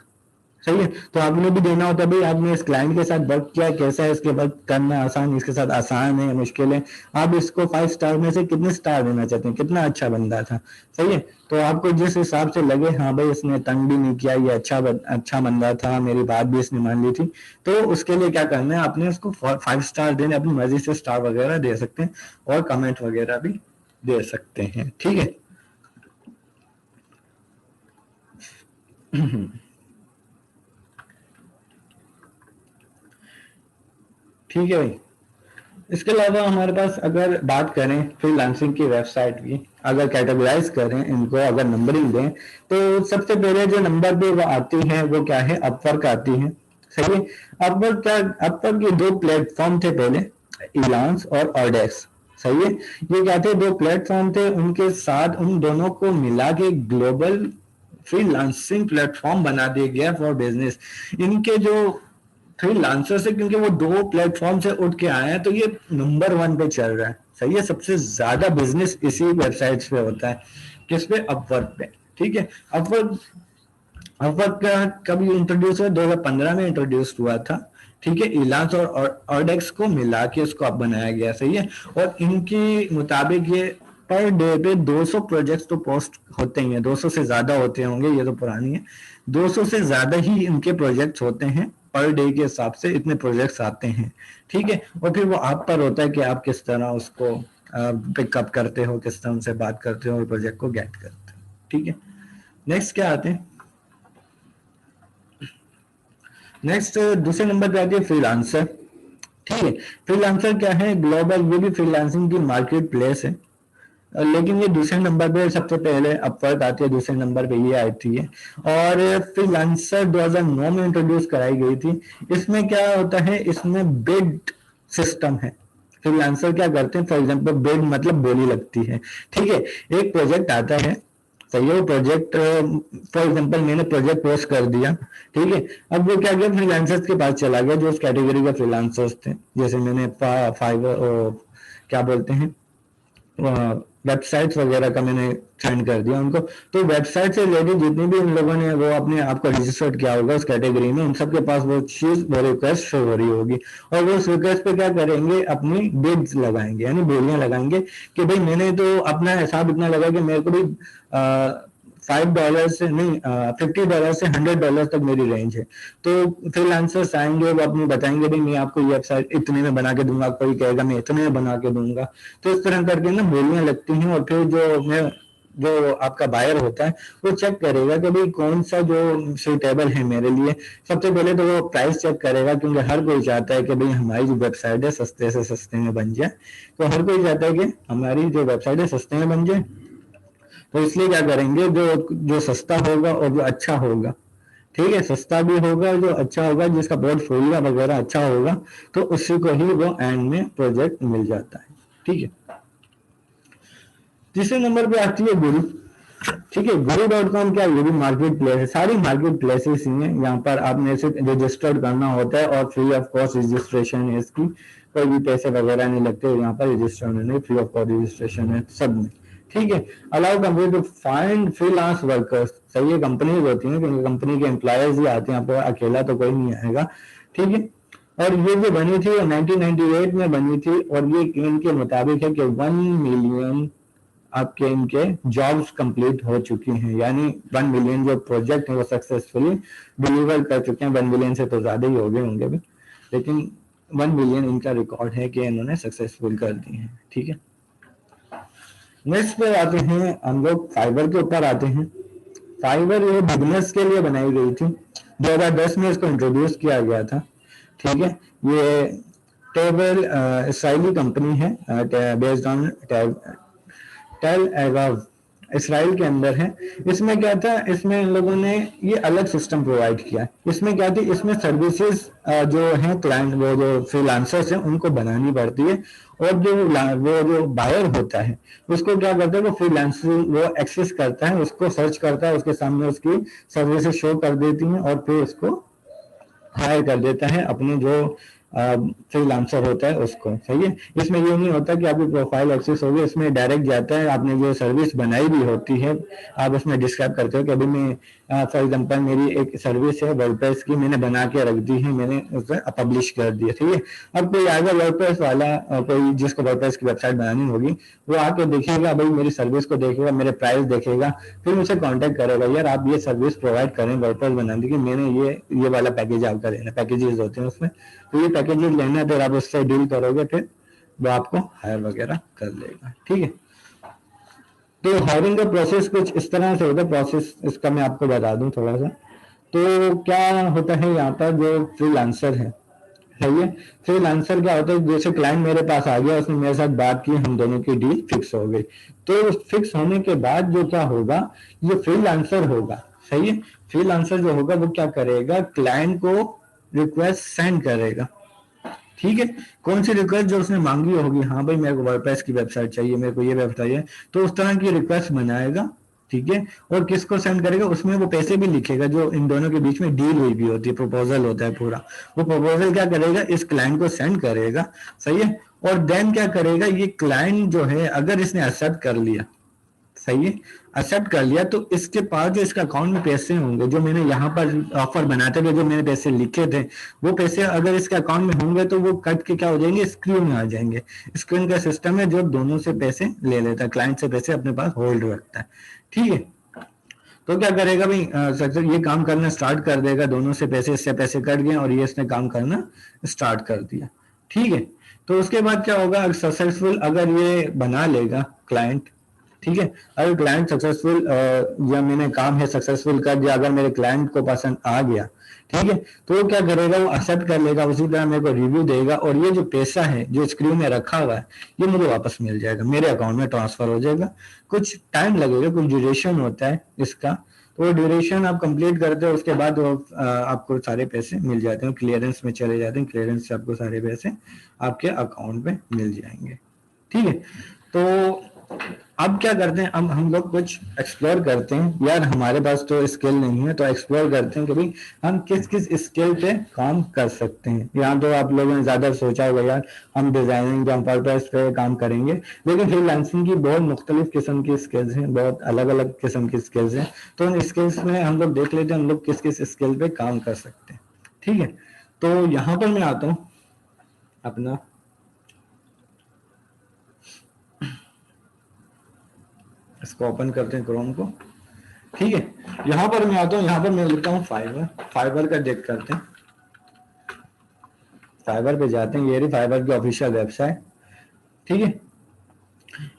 सही है। तो आपने भी देना होता है भाई, आपने इस क्लाइंट के साथ वर्क किया, कैसा है, इसके वर्क करना आसान, इसके साथ आसान है, मुश्किल है, आप इसको 5 स्टार में से कितने स्टार देना चाहते हैं, कितना अच्छा बंदा था, सही है। तो आपको जिस हिसाब से लगे, हाँ भाई इसने तंग भी नहीं किया, ये अच्छा बंदा था, मेरी बात भी इसने मान ली थी, तो उसके लिए क्या करना है, आपने उसको 5 स्टार देने, अपनी मर्जी से स्टार वगैरह दे सकते हैं, और कमेंट वगैरह भी दे सकते हैं, ठीक है। ठीक है भाई। इसके अलावा हमारे पास अगर बात करें फ्रीलांसिंग की वेबसाइट की, अगर कैटेगराइज करें इनको, अगर नंबरिंग दें, तो सबसे पहले जो नंबर पे वो आती है वो क्या है, अपवर्क आती है, सही है। अपवर्क के 2 प्लेटफॉर्म थे पहले, इलांस और ऑर्डेक्स, सही है। ये क्या थे, 2 प्लेटफॉर्म थे, उनके साथ उन दोनों को मिला के ग्लोबल फ्रीलांसिंग प्लेटफॉर्म बना दिया गया फॉर बिजनेस। इनके जो फ्रीलांसर से, क्योंकि वो 2 प्लेटफॉर्म से उठ के आए हैं, तो ये नंबर 1 पे चल रहा है, सही है। सबसे ज्यादा बिजनेस इसी वेबसाइट्स पे होता है, किस पे, अपवर्क पे, ठीक है। अपवर्क अपवर्क का कब इंट्रोड्यूस हुआ, 2015 में इंट्रोड्यूस हुआ था, ठीक है। इलांस और ऑर्डेक्स को मिला के उसको अब बनाया गया, सही है। और इनके मुताबिक ये पर डे पे 200 प्रोजेक्ट्स तो पोस्ट होते ही हैं, 200 से ज्यादा होते होंगे, ये तो पुरानी है, 200 से ज्यादा ही इनके प्रोजेक्ट्स होते हैं पर डे के हिसाब से, इतने प्रोजेक्ट्स आते हैं, ठीक है। और फिर वो आप पर होता है कि आप किस तरह उसको पिकअप करते हो, किस तरह उनसे बात करते हो और प्रोजेक्ट को गेट करते हो, ठीक है। नेक्स्ट क्या आते हैं, नेक्स्ट दूसरे नंबर पे आती है फ्रीलांसर, ठीक है। फ्रीलांसर क्या है, ग्लोबल ये भी फ्रीलांसिंग की मार्केट प्लेस है, लेकिन ये दूसरे नंबर पे, सबसे पहले अपवर्क आती है, दूसरे नंबर पे ये आती है। और फ्रीलांसर 2009 में इंट्रोड्यूस कराई गई थी। इसमें क्या होता है, इसमें बिड सिस्टम है। फ्रीलांसर क्या करते हैं, फॉर एग्जांपल बिड मतलब बोली लगती है, ठीक है। एक प्रोजेक्ट आता है, सही है, वो प्रोजेक्ट फॉर एग्जांपल मैंने प्रोजेक्ट पोस्ट कर दिया, ठीक है। अब वो क्या गया, फ्रीलांसर्स के पास चला गया जो उस कैटेगरी के फ्रीलांसर्स थे, जैसे मैंने फाइवर क्या बोलते हैं वेबसाइट्स वगैरह का मैंने सेंड कर दिया उनको। तो वेबसाइट से रिलेटेड जितने भी उन लोगों ने वो अपने आप को रजिस्टर्ड किया होगा उस कैटेगरी में, उन सबके पास वो चीज, वो रिक्वेस्ट शो हो रही होगी, और वो उस रिक्वेस्ट पे क्या करेंगे, अपनी बिड्स लगाएंगे, यानी बोलियां लगाएंगे कि भाई मैंने तो अपना हिसाब इतना लगा कि मेरे को भी $5 से नहीं, $50 से $100 तक मेरी रेंज है। तो फ्रीलांसर्स आएंगे, वो अपनी बताएंगे भाई मैं आपको ये वेबसाइट इतने में बना के दूंगा, कोई कहेगा मैं इतने में बना के दूंगा। तो इस तरह करके ना बोलियां लगती हैं, और फिर जो आपका बायर होता है वो चेक करेगा कि भाई कौन सा जो सुटेबल है मेरे लिए। सबसे पहले तो वो प्राइस चेक करेगा, क्योंकि हर कोई चाहता है कि भाई हमारी जो वेबसाइट है सस्ते से सस्ते में बन जाए। तो हर कोई चाहता है कि हमारी जो वेबसाइट है सस्ते में बन जाए, तो इसलिए क्या करेंगे, जो जो सस्ता होगा और जो अच्छा होगा, ठीक है, सस्ता भी होगा जो अच्छा होगा, जिसका पोर्टफोलियो वगैरह अच्छा होगा, तो उसी को ही वो एंड में प्रोजेक्ट मिल जाता है, ठीक है। तीसरे नंबर पे आती है गुरु, ठीक है। guru.com क्या, ये भी मार्केट प्लेस है, सारी मार्केट प्लेसेस ही हैं। यहाँ पर आपने सिर्फ रजिस्टर्ड करना होता है और फ्री ऑफ कॉस्ट रजिस्ट्रेशन है इसकी, कोई भी पैसे वगैरह नहीं लगते, यहाँ पर रजिस्ट्रेशन नहीं, फ्री ऑफ कॉस्ट रजिस्ट्रेशन है सब में, ठीक है। Allow company to find freelance workers, सही है, कंपनीज होती हैं, क्योंकि कंपनी के एम्प्लॉयर्स ही आते हैं यहाँ पर, अकेला तो कोई नहीं आएगा, ठीक है। और ये जो बनी थी 1998 में बनी थी, और ये इनके मुताबिक है कि 1 मिलियन आपके इनके जॉब्स कंप्लीट हो चुकी हैं, यानी 1 मिलियन जो प्रोजेक्ट है वो सक्सेसफुली डिलीवर कर चुके हैं। 1 मिलियन से तो ज्यादा ही हो गए होंगे भी, लेकिन 1 मिलियन इनका रिकॉर्ड है कि इन्होंने सक्सेसफुल कर दिए हैं, ठीक है। नेक्स्ट पे आते हैं हम लोग, फाइवर के ऊपर आते हैं। फाइवर ये बिजनेस के लिए बनाई गई थी, 2010 में इसको इंट्रोड्यूस किया गया था, ठीक है। ये टेबल इसराइली कंपनी है, बेस्ड ऑन टेल एवाव, इसराइल के अंदर है। इसमें क्या था, इसमें इन लोगों ने ये अलग सिस्टम प्रोवाइड किया। इसमें क्या थी, इसमें सर्विसेज जो है क्लाइंट, वो जो फ्रीलांसर्स हैं उनको बनानी पड़ती है, और वो जो बायर होता है उसको क्या करता है, वो फ्रीलांसर वो एक्सेस करता है, उसको सर्च करता है, उसके सामने उसकी सर्विसेज शो कर देती हैं, और फिर उसको हायर कर देता है अपने जो फ्रीलांसर होता है उसको, सही है। इसमें ये नहीं होता कि आपकी प्रोफाइल एक्सेस होगी, इसमें डायरेक्ट जाता है, आपने जो सर्विस बनाई भी होती है आप उसमें डिस्क्राइब करते हो कि अभी मैं फॉर एग्जांपल मेरी एक सर्विस है वर्डप्रेस की, मैंने बना के रख दी है, मैंने उसे पब्लिश कर दिया, ठीक है। अब कोई आएगा वर्डप्रेस वाला, कोई जिसको वर्डप्रेस की वेबसाइट बनानी होगी, वो आके देखेगा, भाई मेरी सर्विस को देखेगा, मेरे प्राइस देखेगा, फिर मुझे कांटेक्ट करेगा, यार आप ये सर्विस प्रोवाइड करें वर्डप्रेस बनाने की, मैंने ये वाला पैकेज आपका लेना, पैकेजेस होते हैं उसमें, तो ये पैकेजेस लेना है, फिर आप उससे डील करोगे, फिर वो आपको हायर वगैरह कर लेगा, ठीक है। तो हायरिंग का प्रोसेस कुछ इस तरह से होता है, प्रोसेस इसका मैं आपको बता दूं थोड़ा सा। तो क्या होता है यहाँ पर, जो फ्रीलांसर है, सही है, फ्रीलांसर क्या होता है, जैसे क्लाइंट मेरे पास आ गया, उसने मेरे साथ बात की, हम दोनों की डील फिक्स हो गई, तो फिक्स होने के बाद जो क्या होगा, ये फ्रीलांसर होगा, सही है। फ्रीलांसर जो होगा वो क्या करेगा, क्लाइंट को रिक्वेस्ट सेंड करेगा, ठीक है। कौन सी रिक्वेस्ट, जो उसने मांगी होगी, हाँ भाई मेरे को वर्डप्रेस की वेबसाइट चाहिए, मेरे को ये वेबसाइट चाहिए, तो उस तरह की रिक्वेस्ट बनाएगा, ठीक है। और किसको सेंड करेगा, उसमें वो पैसे भी लिखेगा, जो इन दोनों के बीच में डील हुई भी होती है, प्रपोजल होता है पूरा, वो प्रपोजल क्या करेगा, इस क्लाइंट को सेंड करेगा, सही है। और देन क्या करेगा, ये क्लाइंट जो है अगर इसने एक्सेप्ट कर लिया, सही है, एक्सेप्ट कर लिया, तो इसके पास जो इसके अकाउंट में पैसे होंगे, जो मैंने यहाँ पर ऑफर बनाते थे, जो मैंने पैसे लिखे थे, वो पैसे अगर इसके अकाउंट में होंगे तो वो कट के क्या हो जाएंगे, स्क्रीन में आ जाएंगे। स्क्रीन का सिस्टम है जो दोनों से पैसे ले लेता है, क्लाइंट से पैसे अपने पास होल्ड रखता है। ठीक है, तो क्या करेगा भाई, ये काम करना स्टार्ट कर देगा, दोनों से पैसे, इससे पैसे कट गए और ये इसने काम करना स्टार्ट कर दिया। ठीक है, तो उसके बाद क्या होगा, सक्सेसफुल अगर ये बना लेगा क्लाइंट, ठीक है, अगर क्लाइंट सक्सेसफुल या मैंने काम है सक्सेसफुल कर दिया, अगर मेरे क्लाइंट को पसंद आ गया, ठीक है, तो वो क्या करेगा, वो एक्सेप्ट कर लेगा, उसी तरह मेरे को रिव्यू देगा, और ये जो पैसा है जो स्क्रीन में रखा हुआ है, ये मुझे वापस मिल जाएगा, मेरे अकाउंट में ट्रांसफर हो जाएगा। कुछ टाइम लगेगा, कुछ ड्यूरेशन होता है इसका, तो वो ड्यूरेशन आप कंप्लीट करते हो, उसके बाद वो आपको सारे पैसे मिल जाते हैं, क्लियरेंस में चले जाते हैं, क्लियरेंस से आपको सारे पैसे आपके अकाउंट में मिल जाएंगे। ठीक है, तो अब क्या करते हैं, अब हम लोग कुछ एक्सप्लोर करते हैं, यार हमारे पास तो स्किल नहीं है, तो एक्सप्लोर करते हैं कि भाई हम किस किस स्किल पे काम कर सकते हैं। यहाँ तो आप लोगों ने ज्यादा सोचा होगा यार हम डिजाइनिंग या पर्पस पे काम करेंगे, लेकिन फ्रीलांसिंग की बहुत मुख्तलिफ किस्म की स्किल्स हैं, बहुत अलग अलग किस्म की स्किल्स हैं, तो उन स्किल्स में हम लोग देख लेते हैं हम लोग किस किस स्किल पे काम कर सकते हैं। ठीक है, तो यहाँ पर मैं आता हूँ अपना, इसको ओपन करते हैं क्रोम को। ठीक है, यहां पर मैं आता हूं, यहां पर मैं लिखता हूं फाइवर, फाइवर का चेक करते हैं, फाइवर पे जाते हैं, ये रही फाइवर की ऑफिशियल वेबसाइट। ठीक है,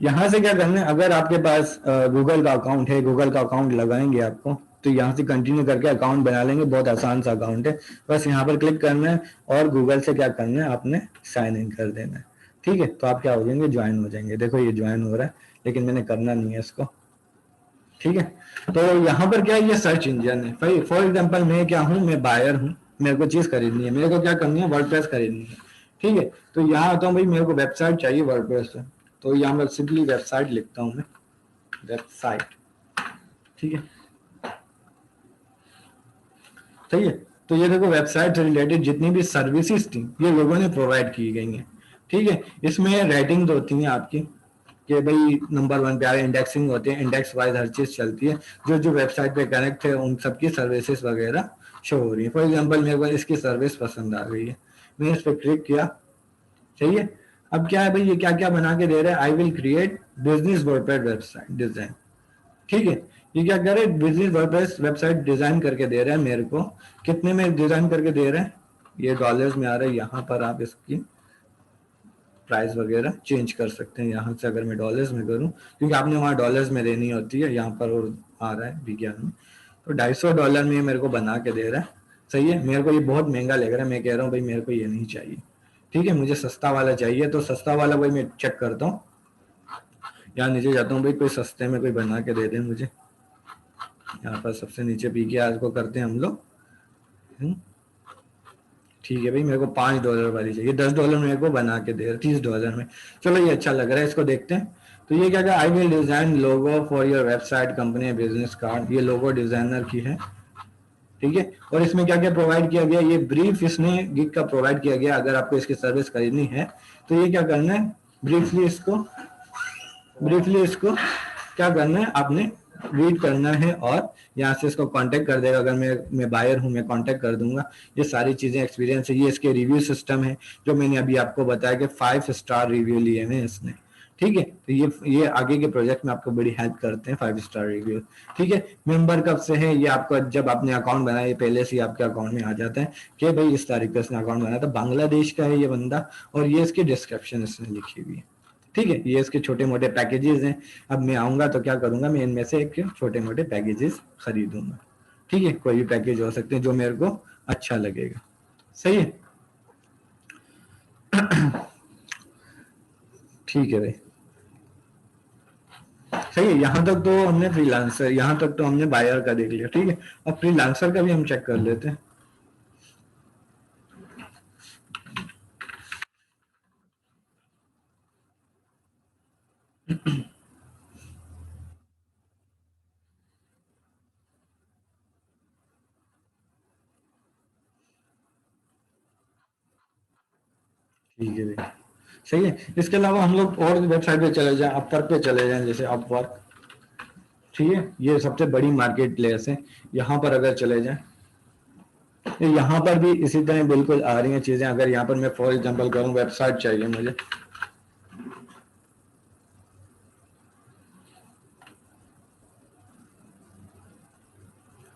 यहां से क्या करना है, अगर आपके पास गूगल का अकाउंट है, गूगल का अकाउंट लगाएंगे आपको, तो यहाँ से कंटिन्यू करके अकाउंट बना लेंगे, बहुत आसान सा अकाउंट है, बस यहाँ पर क्लिक करना है और गूगल से क्या करना है, आपने साइन इन कर देना है। ठीक है, तो आप क्या हो जाएंगे, ज्वाइन हो जाएंगे। देखो ये ज्वाइन हो रहा है, लेकिन मैंने करना नहीं है इसको। ठीक है, तो यहाँ पर क्या है, ये सर्च इंजन है भाई। फॉर एग्जांपल मैं क्या हूँ, मैं बायर हूँ, मेरे को चीज खरीदनी है, मेरे को क्या करनी है, वर्डप्रेस खरीदनी है। ठीक है, तो यहाँ आता हूँ भाई, मेरे को वेबसाइट चाहिए वर्डप्रेस से, तो यहाँ मैं सिंपली वेबसाइट लिखता हूँ मैं, वेबसाइट। ठीक है, सही है, तो ये देखो वेबसाइट से रिलेटेड जितनी भी सर्विसेज थी ये लोगों ने प्रोवाइड की गई हैं। ठीक है, इसमें रेटिंग होती है आपकी कि भाई नंबर 1 पे आ रहे, इंडेक्सिंग होती है, इंडेक्स वाइज हर चीज चलती है, जो जो वेबसाइट पे कनेक्ट है उन सबकी सर्विसेज वगैरह शो हो रही है। फॉर एग्जांपल मेरे को इसकी सर्विस पसंद आ गई है, मैंने इस पर क्लिक किया। सही है, अब क्या है भाई, ये क्या क्या बना के दे रहा है, I will create business WordPress website design. ठीक है, ये क्या कर रहे हैं, बिजनेस वर्डप्रेस वेबसाइट डिजाइन करके दे रहा है मेरे को। कितने में डिजाइन करके दे रहे हैं, ये डॉलर्स में आ रहा है, यहाँ पर आप इसकी प्राइस वगैरह चेंज कर सकते हैं। यहाँ से अगर मैं डॉलर्स में करूँ, क्योंकि आपने वहाँ डॉलर्स में देनी होती है, यहाँ पर और आ रहा है विज्ञान में, तो $250 में मेरे को बना के दे रहा है। सही है, मेरे को ये बहुत महंगा लग रहा है, मैं कह रहा हूँ भाई मेरे को ये नहीं चाहिए। ठीक है, मुझे सस्ता वाला चाहिए, तो सस्ता वाला भाई मैं चेक करता हूँ, यहाँ नीचे जाता हूँ भाई, कोई सस्ते में कोई बना के दे दे मुझे। यहाँ पर सबसे नीचे PKR को करते हैं हम लोग। ठीक है भाई, मेरे को $5 वाली चाहिए, $10 मेरे को बना के दे, $30 में। चलो ये अच्छा लग रहा है, इसको देखते हैं। तो ये क्या, I will design logo for your website company business card, ये लोगो डिजाइनर की है। ठीक है, और इसमें क्या क्या प्रोवाइड किया गया, ये ब्रीफ इसने गिग का प्रोवाइड किया गया। अगर आपको इसकी सर्विस खरीदनी है तो ये क्या करना है, ब्रीफली इसको क्या करना है, आपने रीड करना है और यहाँ से इसको कांटेक्ट कर देगा। अगर मैं बायर हूँ, मैं कांटेक्ट कर दूंगा। ये सारी चीजें एक्सपीरियंस है, ये इसके रिव्यू सिस्टम है जो मैंने अभी आपको बताया कि 5 स्टार रिव्यू लिए हैं इसने। ठीक है, तो ये आगे के प्रोजेक्ट में आपको बड़ी हेल्प करते हैं 5 स्टार रिव्यू। ठीक है, मेंबर कब से है, ये आपको जब आपने अकाउंट बनाया, ये पहले से ही आपके अकाउंट में आ जाता है कि भाई इस तारीख को इसने अकाउंट बनाया था, बांग्लादेश का है ये बंदा, और ये इसकी डिस्क्रिप्शन इसने लिखी हुई है। ठीक है, ये इसके छोटे मोटे पैकेजेस हैं। अब मैं आऊंगा तो क्या करूंगा, मैं इनमें से एक छोटे मोटे पैकेजेस खरीदूंगा। ठीक है, कोई भी पैकेज हो सकते हैं जो मेरे को अच्छा लगेगा। सही है, ठीक है भाई, सही है। यहाँ तक तो हमने फ्रीलांसर, यहाँ तक तो हमने बायर का देख लिया। ठीक है, अब फ्रीलांसर का भी हम चेक कर लेते हैं। ठीक है भाई, सही है। इसके अलावा हम लोग और वेबसाइट पे चले जाएं, अपवर्क पे चले जाएं, जैसे अपवर्क। ठीक है, ये सबसे बड़ी मार्केट प्लेस है। यहाँ पर अगर चले जाएं, यहाँ पर भी इसी तरह बिल्कुल आ रही हैं चीजें। अगर यहाँ पर मैं फॉर एग्जांपल करूँ, वेबसाइट चाहिए मुझे,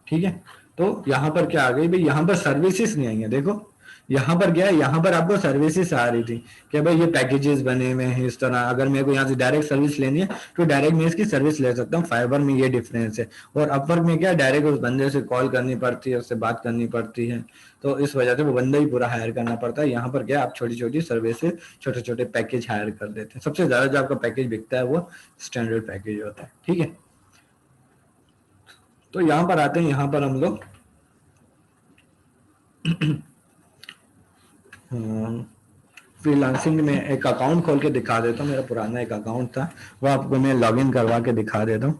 ठीक है, तो यहाँ पर क्या आ गई भाई, यहाँ पर सर्विसेज नहीं आई है। देखो यहाँ पर क्या है, यहाँ पर आपको सर्विसेज आ रही थी कि भाई ये पैकेजेस बने हुए हैं इस तरह। अगर मेरे को यहाँ से डायरेक्ट सर्विस लेनी है तो डायरेक्ट मैं इसकी सर्विस ले सकता हूँ। फाइबर में ये डिफरेंस है। और अपवर्क में क्या, डायरेक्ट उस बंदे से कॉल करनी पड़ती है, उससे बात करनी पड़ती है, तो इस वजह से वो बंदा ही पूरा हायर करना पड़ता है। यहाँ पर क्या, आप छोटी छोटी सर्विसेज, छोटे छोटे पैकेज हायर कर देते हैं। सबसे ज्यादा जो आपका पैकेज बिकता है वो स्टैंडर्ड पैकेज होता है, ठीक है। तो यहाँ पर आते हैं, यहाँ पर हम लोग फ्रीलांसिंग में एक अकाउंट खोल के दिखा देता हूँ। मेरा पुराना एक अकाउंट था, वो आपको मैं लॉगिन करवा के दिखा देता हूँ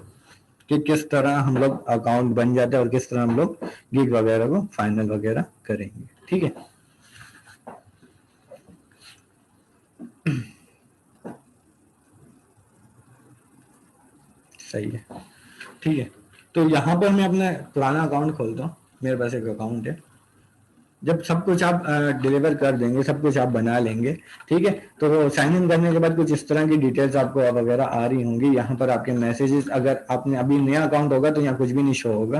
कि किस तरह हम लोग अकाउंट बन जाते हैं और किस तरह हम लोग गिग वगैरह को फाइनल वगैरह करेंगे, ठीक है। सही है, ठीक है। तो यहाँ पर मैं अपना पुराना अकाउंट खोलता हूँ। मेरे पास एक अकाउंट है। जब सब कुछ आप डिलीवर कर देंगे, सब कुछ आप बना लेंगे, ठीक है, तो साइन इन करने के बाद कुछ इस तरह की डिटेल्स आपको वगैरह आ रही होंगी। यहाँ पर आपके मैसेजेस, अगर आपने अभी नया अकाउंट होगा तो यहाँ कुछ भी नहीं शो होगा,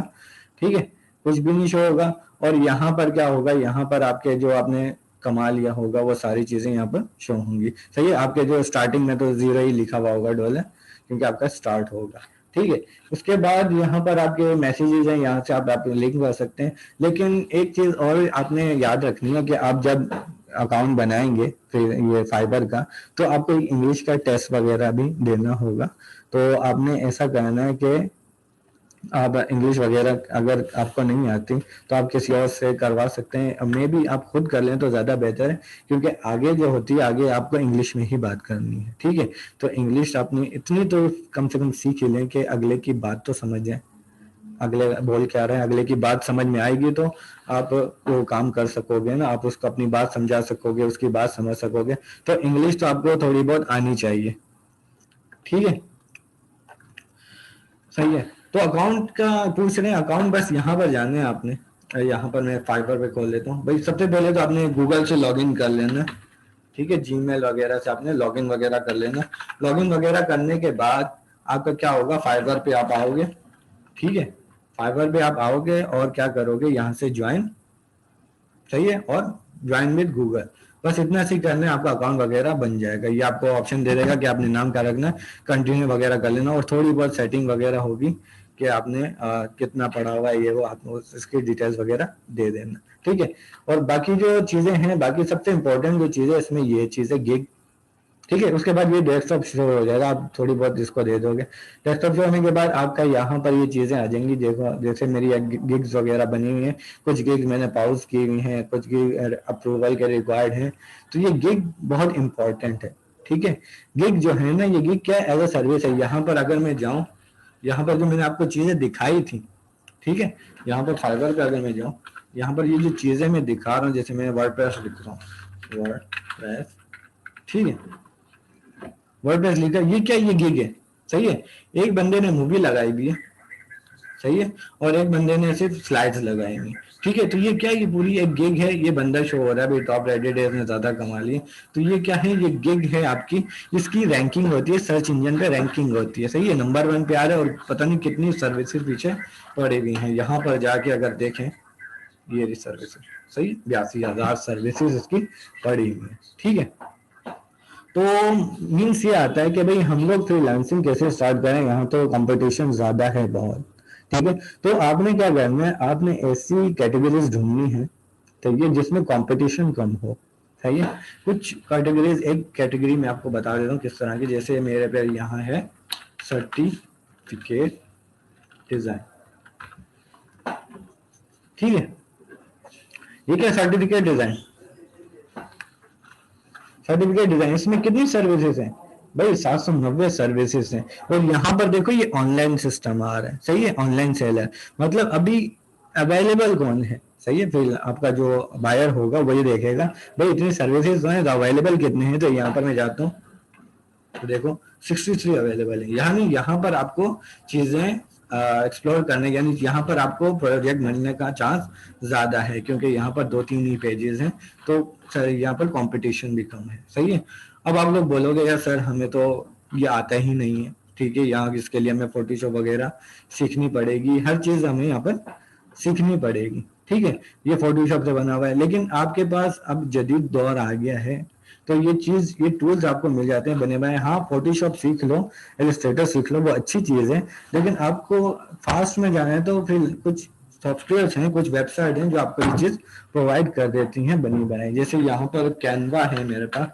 ठीक है, कुछ भी नहीं शो होगा। और यहाँ पर क्या होगा, यहाँ पर आपके जो आपने कमा लिया होगा वो सारी चीजें यहाँ पर शो होंगी। सही है, आपके जो स्टार्टिंग में तो जीरो ही लिखा हुआ होगा डॉलर, क्योंकि आपका स्टार्ट होगा, ठीक है। उसके बाद यहाँ पर आपके मैसेजेस हैं, यहाँ से आप लिंक कर सकते हैं। लेकिन एक चीज और आपने याद रखनी है कि आप जब अकाउंट बनाएंगे फिर ये फाइबर का, तो आपको इंग्लिश का टेस्ट वगैरह भी देना होगा। तो आपने ऐसा करना है कि आप इंग्लिश वगैरह अगर आपको नहीं आती तो आप किसी और से करवा सकते हैं। मे भी आप खुद कर लें तो ज़्यादा बेहतर है, क्योंकि आगे जो होती है, आगे आपको इंग्लिश में ही बात करनी है, ठीक है। तो इंग्लिश आपने इतनी तो कम से कम सीख ही लें कि अगले की बात तो समझ जाए, अगले बोल क्या रहे हैं, अगले की बात समझ में आएगी तो आप वो काम कर सकोगे ना, आप उसको अपनी बात समझा सकोगे, उसकी बात समझ सकोगे। तो इंग्लिश तो आपको थोड़ी बहुत आनी चाहिए, ठीक है, सही है। तो अकाउंट का पूछ रहे हैं, अकाउंट बस यहाँ पर जाने हैं आपने। यहाँ पर मैं फाइबर पे खोल लेता हूँ भाई। सबसे पहले तो आपने गूगल से लॉगिन कर लेना, ठीक है, जीमेल वगैरह से आपने लॉगिन वगैरह कर लेना। लॉगिन वगैरह करने के बाद आपका क्या होगा, फाइबर पे आप आओगे, ठीक है, फाइबर पे आप आओगे और क्या करोगे, यहाँ से ज्वाइन, सही है, और ज्वाइन विद गूगल, बस इतना सी करना है, आपका अकाउंट वगैरह बन जाएगा। ये आपको ऑप्शन दे देगा कि आपने नाम क्या रखना है, कंटिन्यू वगैरह कर लेना, और थोड़ी बहुत सेटिंग वगैरह होगी कि आपने कितना पढ़ा हुआ है, ये वो आपको इसकी डिटेल्स वगैरह दे देना, ठीक है। और बाकी जो चीजें हैं, बाकी सबसे इंपॉर्टेंट जो चीजें इसमें ये चीजें गिग, ठीक है। उसके बाद ये डेस्कटॉप शो हो जाएगा, आप थोड़ी बहुत इसको दे दोगे। डेस्कटॉप शो होने के बाद आपका यहाँ पर ये चीजें आ जाएंगी। देखो जैसे मेरी गिग्स वगैरह बनी हुई है, कुछ गिग मैंने पॉज की हुई हैं, कुछ गिग अप्रूवल के रिक्वायर्ड है। तो ये गिग बहुत इंपॉर्टेंट है, ठीक है। गिग जो है ना, ये गिग क्या एज अ सर्विस है। यहाँ पर अगर मैं जाऊँ, यहाँ पर जो मैंने आपको चीजें दिखाई थी, ठीक है, यहाँ पर फाइबर पे अगर मैं जाऊँ, यहाँ पर ये जो चीजें मैं दिखा रहा हूँ, जैसे मैं वर्डप्रेस लिख रहा हूँ, वर्डप्रेस, ठीक है, वर्डप्रेस लिखा, ये क्या, ये गिग है, सही है। एक बंदे ने मूवी लगाई भी है, सही है, और एक बंदे ने सिर्फ स्लाइड्स लगाई हुई, ठीक है। तो ये क्या, ये पूरी एक गिग है। ये बंदा शो हो रहा है भाई, टॉप रेटेड है, इसने ज्यादा कमा ली। तो ये क्या है, ये गिग है आपकी। इसकी रैंकिंग होती है, सर्च इंजन पे रैंकिंग होती है, सही है, नंबर 1 पे आ रहा है। और पता नहीं कितनी सर्विसेज पीछे पड़ी हुई हैं। यहाँ पर जाके अगर देखें, ये सर्विसेज, सही, 82,000 सर्विसेज इसकी पड़ी हुई है, ठीक है। तो मीन्स ये आता है कि भाई हम लोग फ्रीलांसिंग कैसे स्टार्ट करें। यहाँ तो कंपटीशन ज्यादा है बहुत, ठीक है। तो आपने क्या करना है, आपने ऐसी कैटेगरीज ढूंढनी है, ठीक है, जिसमें कंपटीशन कम हो, सही है। कुछ कैटेगरीज, एक कैटेगरी में आपको बता देता हूँ किस तरह की। जैसे मेरे पे यहाँ है सर्टिफिकेट डिजाइन, ठीक है। ये क्या, सर्टिफिकेट डिजाइन, सर्टिफिकेट डिजाइन, इसमें कितनी सर्विसेज हैं भाई, 790 सर्विसेज हैं। और यहाँ पर देखो ये ऑनलाइन सिस्टम आ रहा है, सही है, ऑनलाइन सेल है, मतलब अभी अवेलेबल कौन है, सही है। फिर आपका जो बायर होगा वही देखेगा भाई इतनी सर्विसेज तो है, तो अवेलेबल कितने हैं। तो यहाँ पर मैं जाता हूँ, तो देखो 63 अवेलेबल है, यानी यहाँ पर आपको चीजें एक्सप्लोर करने, यानी यहाँ पर आपको प्रोजेक्ट मिलने का चांस ज्यादा है, क्योंकि यहाँ पर 2-3 ही पेजेस हैं, तो सर यहाँ पर कंपटीशन भी कम है। सही है। अब आप लोग बोलोगे यार सर हमें तो ये आता ही नहीं है, ठीक है, यहाँ इसके लिए हमें फोटोशॉप वगैरह सीखनी पड़ेगी, हर चीज हमें यहाँ पर सीखनी पड़ेगी, ठीक है, ये फोटोशॉप से बना हुआ है। लेकिन आपके पास अब जदीद दौर आ गया है, तो ये चीज, ये टूल्स आपको मिल जाते हैं बने बनाए। हाँ फोटोशॉप सीख लो, इलस्ट्रेटर सीख लो, वो अच्छी चीज है, लेकिन आपको फास्ट में जाना है तो फिर कुछ सॉफ्टवेयर हैं, कुछ वेबसाइट हैं जो आपको ये चीज प्रोवाइड कर देती हैं बनी बनाई। जैसे यहाँ पर कैनवा है, मेरे पास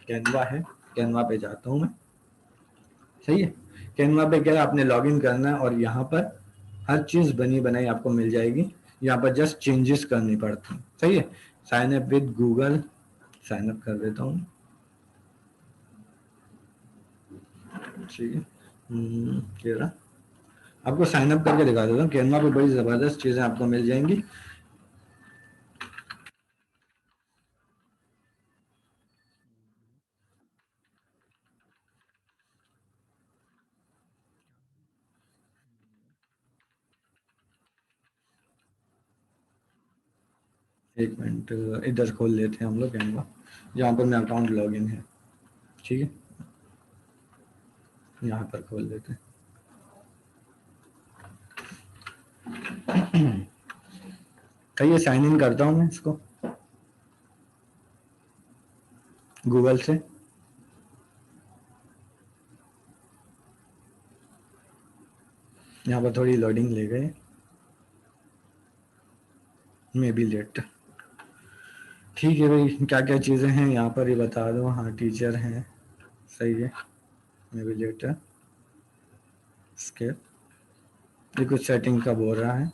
कैनवा है, कैनवा पे जाता हूँ मैं। सही है। कैनवा पे क्या है, आपने लॉग इन करना है और यहाँ पर हर चीज बनी बनाई आपको मिल जाएगी, यहाँ पर जस्ट चेंजेस करनी पड़ती हैं। सही है। Sign up with Google, sign up कर देता हूँ, ठीक है। ये रहा, आपको साइन अप करके दिखा देता हूँ। कैनवा पे बड़ी जबरदस्त चीजें आपको मिल जाएंगी। एक मिनट, इधर खोल लेते हैं हम लोग कैनवा, जहाँ पर मेरा अकाउंट लॉगिन है, ठीक है, यहाँ पर खोल लेते हैं। ये साइन इन करता हूँ मैं इसको गूगल से। यहाँ पर थोड़ी लोडिंग ले गए, मे बी लेट। ठीक है भाई, क्या क्या चीज़ें हैं यहाँ पर ये बता दो। हाँ टीचर हैं, सही है, मे बी लेट है। इसके ये कुछ सेटिंग का बोल रहा है।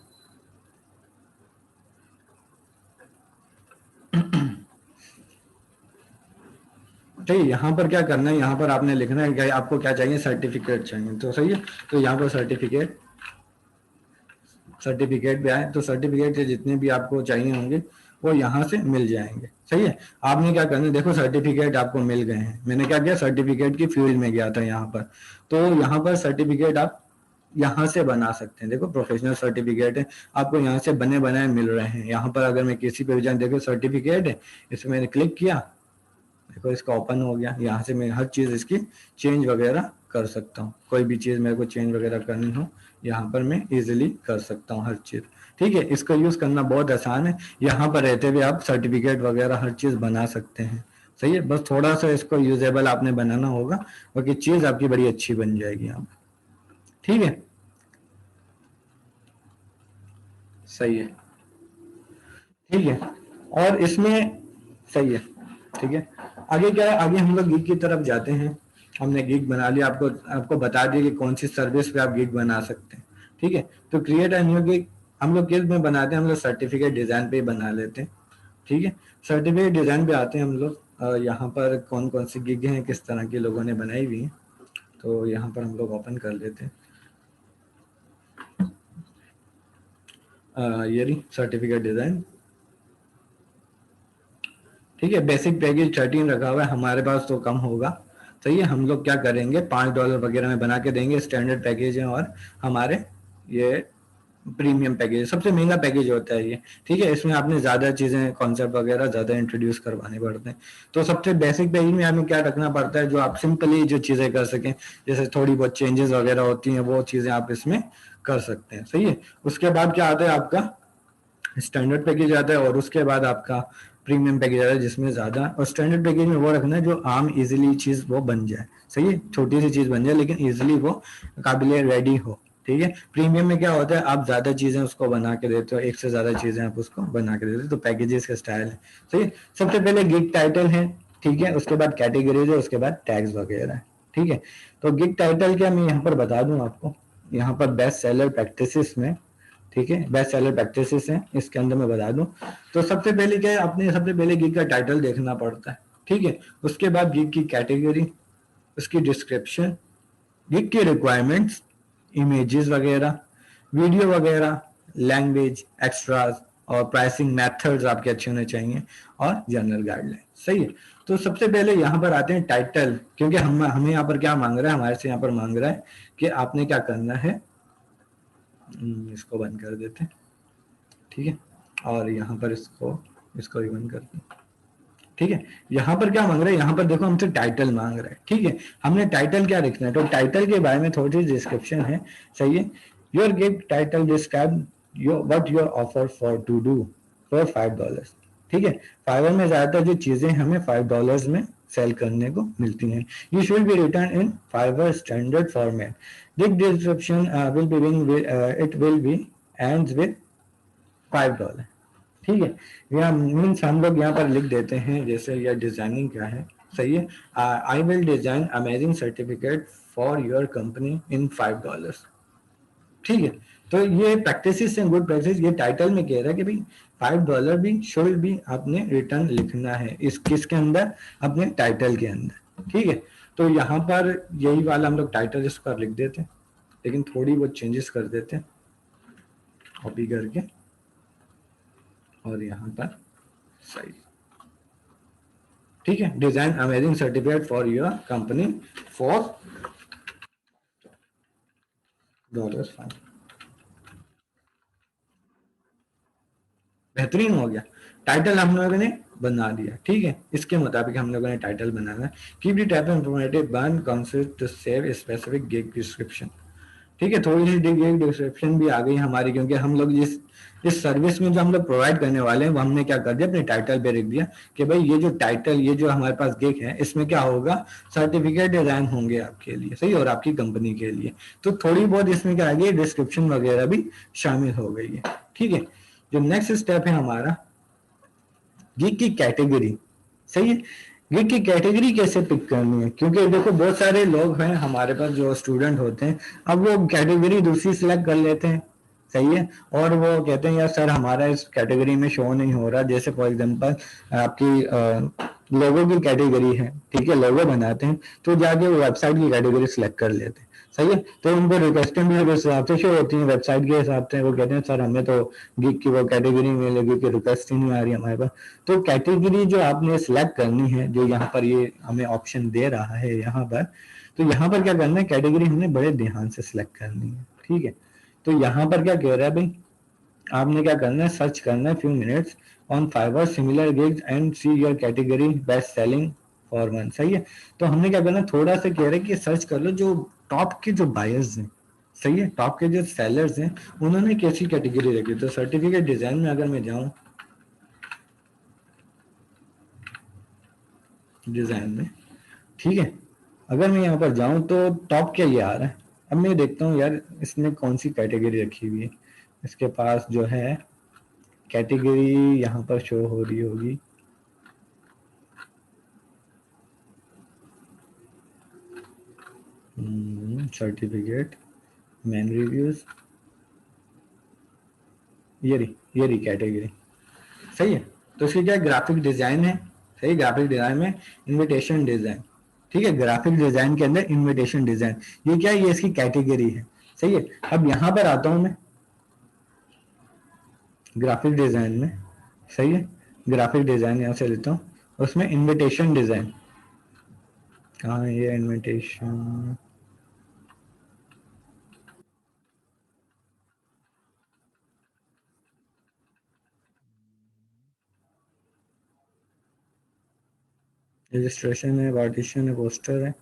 ठीक है, यहाँ पर क्या करना है, यहाँ पर आपने लिखना है कि आपको क्या चाहिए, सर्टिफिकेट चाहिए, तो सही है। तो यहाँ पर सर्टिफिकेट भी आए, तो सर्टिफिकेट से जितने भी आपको चाहिए होंगे वो यहाँ से मिल जाएंगे। सही है। आपने क्या करना है, देखो सर्टिफिकेट आपको मिल गए हैं, मैंने क्या किया, सर्टिफिकेट की फील्ड में गया था यहाँ पर, तो यहाँ पर सर्टिफिकेट आप यहाँ से बना सकते हैं। देखो प्रोफेशनल सर्टिफिकेट है, आपको यहाँ से बने बनाए मिल रहे हैं। यहाँ पर अगर मैं किसी पे भी जाऊँ, देखो सर्टिफिकेट है, इसमें मैंने क्लिक किया, देखो इसका ओपन हो गया। यहाँ से मैं हर चीज इसकी चेंज वगैरह कर सकता हूँ, कोई भी चीज मेरे को चेंज वगैरह करनी हो यहाँ पर मैं इजीली कर सकता हूँ हर चीज। ठीक है, इसको यूज करना बहुत आसान है, यहाँ पर रहते हुए आप सर्टिफिकेट वगैरह हर चीज बना सकते हैं। सही है, बस थोड़ा सा इसको यूजेबल आपने बनाना होगा, बाकी चीज आपकी बड़ी अच्छी बन जाएगी यहाँ पर। ठीक है, सही है, ठीक है। और इसमें सही है, ठीक है। आगे क्या है, आगे हम लोग गिग की तरफ जाते हैं। हमने गिग बना लिया, आपको बता दिया कि कौन सी सर्विस पे आप गिग बना सकते हैं। ठीक है, तो क्रिएट अ न्यू गिग हम लोग किस में बनाते हैं, हम लोग सर्टिफिकेट डिजाइन पे ही बना लेते हैं। ठीक है, सर्टिफिकेट डिजाइन पे आते हैं हम लोग। यहाँ पर कौन कौन सी गिग हैं, किस तरह की लोगों ने बनाई हुई है, तो यहाँ पर हम लोग ओपन कर लेते हैं। ये रही सर्टिफिकेट डिजाइन। ठीक है, बेसिक पैकेज 13 रखा हुआ है, हमारे पास तो कम होगा। सही है, हम लोग क्या करेंगे, $5 वगैरह में बना के देंगे, स्टैंडर्ड पैकेज है, और हमारे ये प्रीमियम पैकेज सबसे महंगा पैकेज होता है ये। ठीक है, इसमें आपने ज्यादा चीजें, कॉन्सेप्ट वगैरह ज्यादा इंट्रोड्यूस करवाने पड़ते हैं। तो सबसे बेसिक पैकेज में हमें क्या रखना पड़ता है, जो आप सिंपली जो चीजें कर सकें, जैसे थोड़ी बहुत चेंजेस वगैरह होती हैं, वो चीजें आप इसमें कर सकते हैं। सही है, उसके बाद क्या आता है, आपका स्टैंडर्ड पैकेज आता है, और उसके बाद आपका प्रीमियम पैकेज आता है, जिसमें ज्यादा, और स्टैंडर्ड पैकेज में वो रखना है जो आम इजीली चीज वो बन जाए। सही है, छोटी सी चीज बन जाए लेकिन इजीली वो काबिल रेडी हो। ठीक है, प्रीमियम में क्या होता है, आप ज्यादा चीजें उसको बना के देते हो, एक से ज्यादा चीजें आप उसको बना के देते हो, तो पैकेजेस का स्टाइल है। सही है, सबसे पहले गिग टाइटल है, ठीक है, उसके बाद कैटेगरीज है, उसके बाद टैग्स वगैरह है। ठीक है, तो गिग टाइटल क्या, मैं यहाँ पर बता दूं आपको, यहाँ पर बेस्ट सेलर प्रैक्टिसेस में, ठीक है, बेस्ट सेलर प्रैक्टिसेस हैं, इसके अंदर मैं बता दूं, तो सबसे पहले क्या है, अपने सबसे पहले गिग का टाइटल देखना पड़ता है। ठीक है, उसके बाद गिग की कैटेगरी, उसकी डिस्क्रिप्शन, गिग की रिक्वायरमेंट्स, इमेजेस वगैरह, वीडियो वगैरह, लैंग्वेज, एक्स्ट्रास, और प्राइसिंग मेथड्स आपके अच्छे होने चाहिए और जनरल गाइडलाइन। सही है। तो सबसे पहले यहाँ पर आते हैं टाइटल, क्योंकि हमें यहाँ पर क्या मांग रहा है, हमारे से यहाँ पर मांग रहा है कि आपने क्या करना है, इसको बंद कर देते हैं, ठीक है, और यहाँ पर इसको भी बंद करते हैं, ठीक है। यहाँ पर क्या मांग रहा है, यहाँ पर देखो हमसे टाइटल मांग रहा है, ठीक है। हमने टाइटल क्या लिखना है, तो टाइटल के बारे में थोड़ी सी डिस्क्रिप्शन है, सही है। Your give title describe your what your offer for to do for $5, ठीक है। फाइवर में ज्यादातर जो चीजें हमें $5 में सेल करने को मिलती हैं। You should be written in Fiverr standard format. This description will be it will be ends with $5, ठीक है। या मीन्स हम लोग यहाँ पर लिख देते हैं, जैसे यह डिजाइनिंग क्या है, सही है। I will design amazing certificate for your company इन $5, ठीक है। तो ये प्रैक्टिस एंड गुड प्रैक्टिस, ये टाइटल में कह रहा है कि भाई $5 भी शुड भी आपने रिटर्न लिखना है, इस किसके अंदर, अपने टाइटल के अंदर, ठीक है। तो यहाँ पर यही वाला हम लोग टाइटल इस पर लिख देते हैं, लेकिन थोड़ी बहुत चेंजेस कर देते हैं कॉपी करके, और यहाँ पर सही, ठीक है। Design amazing certificate for your company for $5। बेहतरीन हो गया, टाइटल हम लोगों ने बना दिया, ठीक है। इसके मुताबिक हम लोगों ने टाइटल बनाना है। Keep the type informative one concept to save specific gig description, ठीक है। थोड़ी सी गिग डिस्क्रिप्शन भी आ गई हमारी, क्योंकि हम लोग इस सर्विस में जो हम लोग प्रोवाइड करने वाले हैं, वो हमने क्या कर दिया, अपने टाइटल पे लिख दिया कि भाई ये जो टाइटल, ये जो हमारे पास गिग है, इसमें क्या होगा, सर्टिफिकेट डिजाइन होंगे आपके लिए, सही, और आपकी कंपनी के लिए। तो थोड़ी बहुत इसमें क्या आ गई, डिस्क्रिप्शन वगैरह भी शामिल हो गई है, ठीक है। जो नेक्स्ट स्टेप है हमारा, गिग की कैटेगरी, सही है। गिग की कैटेगरी कैसे पिक करनी है, क्योंकि देखो बहुत सारे लोग हैं हमारे पास जो स्टूडेंट होते हैं, अब वो कैटेगरी दूसरी सिलेक्ट कर लेते हैं, सही है, और वो कहते हैं यार सर हमारा इस कैटेगरी में शो नहीं हो रहा। जैसे फॉर एग्जांपल आपकी लोगो की कैटेगरी है, ठीक है, लोगो बनाते हैं, तो जाके वो वेबसाइट की कैटेगरी सिलेक्ट कर लेते हैं, सही है। तो उनको रिक्वेस्टें भी उस हिसाब से शो होती हैं, वेबसाइट के हिसाब से। वो कहते हैं सर हमें तो गिग की वो कैटेगरी मिलेगी कि रिक्वेस्ट ही नहीं आ रही हमारे पास। तो कैटेगरी जो आपने सिलेक्ट करनी है, जो यहाँ पर ये हमें ऑप्शन दे रहा है यहाँ पर, तो यहाँ पर क्या करना है, कैटेगरी हमने बड़े ध्यान से सिलेक्ट करनी है, ठीक है। तो यहाँ पर क्या कह रहा है भाई, आपने क्या करना है, सर्च करना है few minutes on Fiverr similar gigs and see your category best selling for one, सही है। तो हमने क्या करना है, थोड़ा सा कह रहे हैं कि सर्च कर लो जो टॉप के जो बायर्स हैं, सही है, टॉप के जो सेलर्स हैं, उन्होंने कैसी कैटेगरी रखी। तो सर्टिफिकेट डिजाइन में अगर मैं जाऊं, डिजाइन में, ठीक है, अगर मैं यहाँ पर जाऊं तो टॉप क्या ये आ रहा है। अब मैं देखता हूँ यार इसने कौन सी कैटेगरी रखी हुई है। इसके पास जो है कैटेगरी यहाँ पर शो हो रही होगी, सर्टिफिकेट, मैन रिव्यूज, ये रही कैटेगरी, सही है। तो इसकी क्या ग्राफिक डिजाइन है, सही, ग्राफिक डिजाइन में इनविटेशन डिजाइन, ठीक है। ग्राफिक डिजाइन के अंदर इनविटेशन डिजाइन, ये क्या है, ये इसकी कैटेगरी है, सही है। अब यहाँ पर आता हूं मैं ग्राफिक डिजाइन में, सही है, ग्राफिक डिजाइन यहाँ से लेता हूँ, उसमें इनविटेशन डिजाइन, कहाँ है ये इनविटेशन, रजिस्ट्रेशन है, पार्टीशन है, पोस्टर है,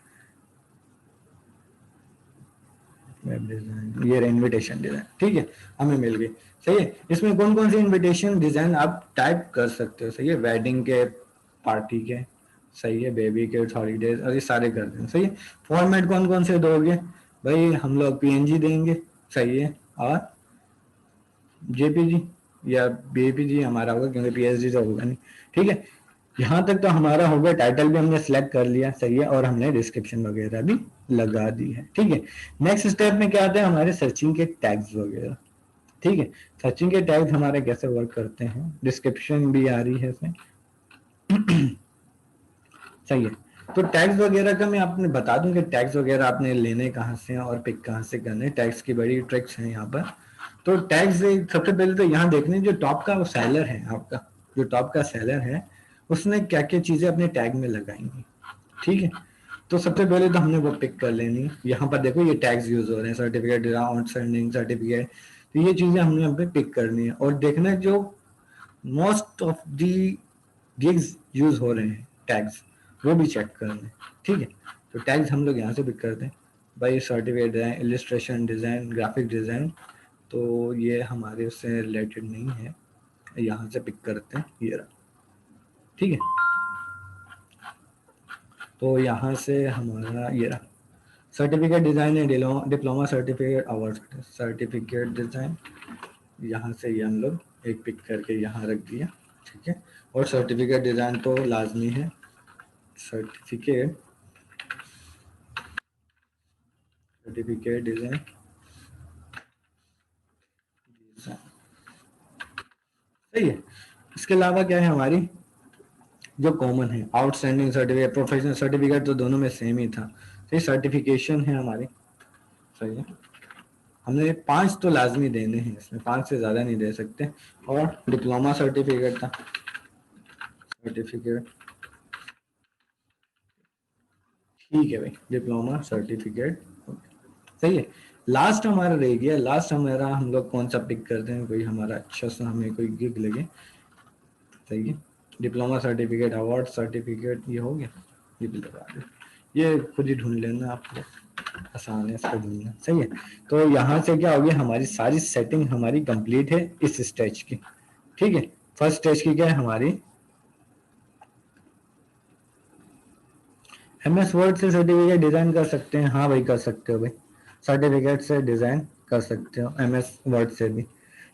वेब डिजाइन, ये इनविटेशन डिजाइन, ठीक है, हमें मिल गई, सही है। इसमें कौन कौन सी इनविटेशन डिजाइन आप टाइप कर सकते हो, सही है, वेडिंग के, पार्टी के, सही है, बेबी के, हॉलीडेज, और ये सारे कर दें, सही है। फॉर्मेट कौन कौन से दोगे, भाई हम लोग पीएनजी देंगे, सही है, और जेपीजी या बीपीजी हमारा होगा, क्योंकि पीएसडी तो होगा नहीं, ठीक है। यहाँ तक तो हमारा हो गया, टाइटल भी हमने सिलेक्ट कर लिया, सही है, और हमने डिस्क्रिप्शन वगैरह भी लगा दी है, ठीक है। नेक्स्ट स्टेप में क्या आता है, हमारे सर्चिंग के टैग्स वगैरह, ठीक है। सर्चिंग के टैग्स हमारे कैसे वर्क करते हैं, डिस्क्रिप्शन भी आ रही है इसमें, सही है। तो टैग्स वगैरह का मैं आपने बता दूं कि टैग्स वगैरह आपने लेने कहाँ से हैं और पिक कहाँ से करने, टैग्स की बड़ी ट्रिक्स हैं यहाँ पर। तो टैग्स सबसे पहले तो यहाँ देखने जो टॉप का सेलर है आपका, जो टॉप का सेलर है उसने क्या क्या चीजें अपने टैग में लगाएंगी, ठीक है। तो सबसे पहले तो हमने वो पिक कर लेनी है। यहाँ पर देखो ये टैग्स यूज हो रहे हैं, सर्टिफिकेट आउटस्टैंडिंग सर्टिफिकेट, तो ये चीजें हमने यहाँ पे पिक करनी है और देखना है जो most of the gigs use हो रहे हैं टैग्स, वो भी चेक करना है, ठीक है। तो टैग्स हम लोग यहाँ से पिक करते हैं भाई, certificate design, illustration design, graphic design, तो ये हमारे उससे रिलेटेड नहीं है, यहाँ से पिक करते हैं ये रहा, ठीक है। तो यहाँ से हमारा ये रहा सर्टिफिकेट डिजाइन है, diploma certificate award certificate design, यहाँ से ये हम लोग एक पिक करके यहाँ रख दिया, ठीक है। और सर्टिफिकेट डिजाइन तो लाजमी है, सर्टिफिकेट डिजाइन, सही है। इसके अलावा क्या है हमारी जो कॉमन है, आउटस्टैंडिंग सर्टिफिकेट, प्रोफेशनल सर्टिफिकेट तो दोनों में सेम ही था, तो ये सर्टिफिकेशन है हमारी, सही है। हमने 5 तो लाजमी देने हैं इसमें, 5 से ज्यादा नहीं दे सकते। और डिप्लोमा सर्टिफिकेट था, सर्टिफिकेट, ठीक है भाई, डिप्लोमा सर्टिफिकेट, सही है। लास्ट हमारा रह गया, लास्ट हमारा हम लोग कौन सा पिक करते हैं, कोई हमारा अच्छा सा हमें कोई गिग लगे, सही है। डिप्लोमा सर्टिफिकेट, अवार्ड सर्टिफिकेट, ये हो गया, ये भी लगा दो, ये खुद ही ढूंढ लेना आपको, आसान है इसको ढूंढना, सही है। तो यहाँ से क्या होगी, हमारी सारी सेटिंग हमारी कंप्लीट है इस स्टेज की, ठीक है। फर्स्ट स्टेज की क्या है हमारी, MS वर्ड से सर्टिफिकेट डिजाइन कर सकते हैं, हाँ भाई कर सकते हो भाई, सर्टिफिकेट से डिजाइन कर सकते हो MS वर्ड से भी,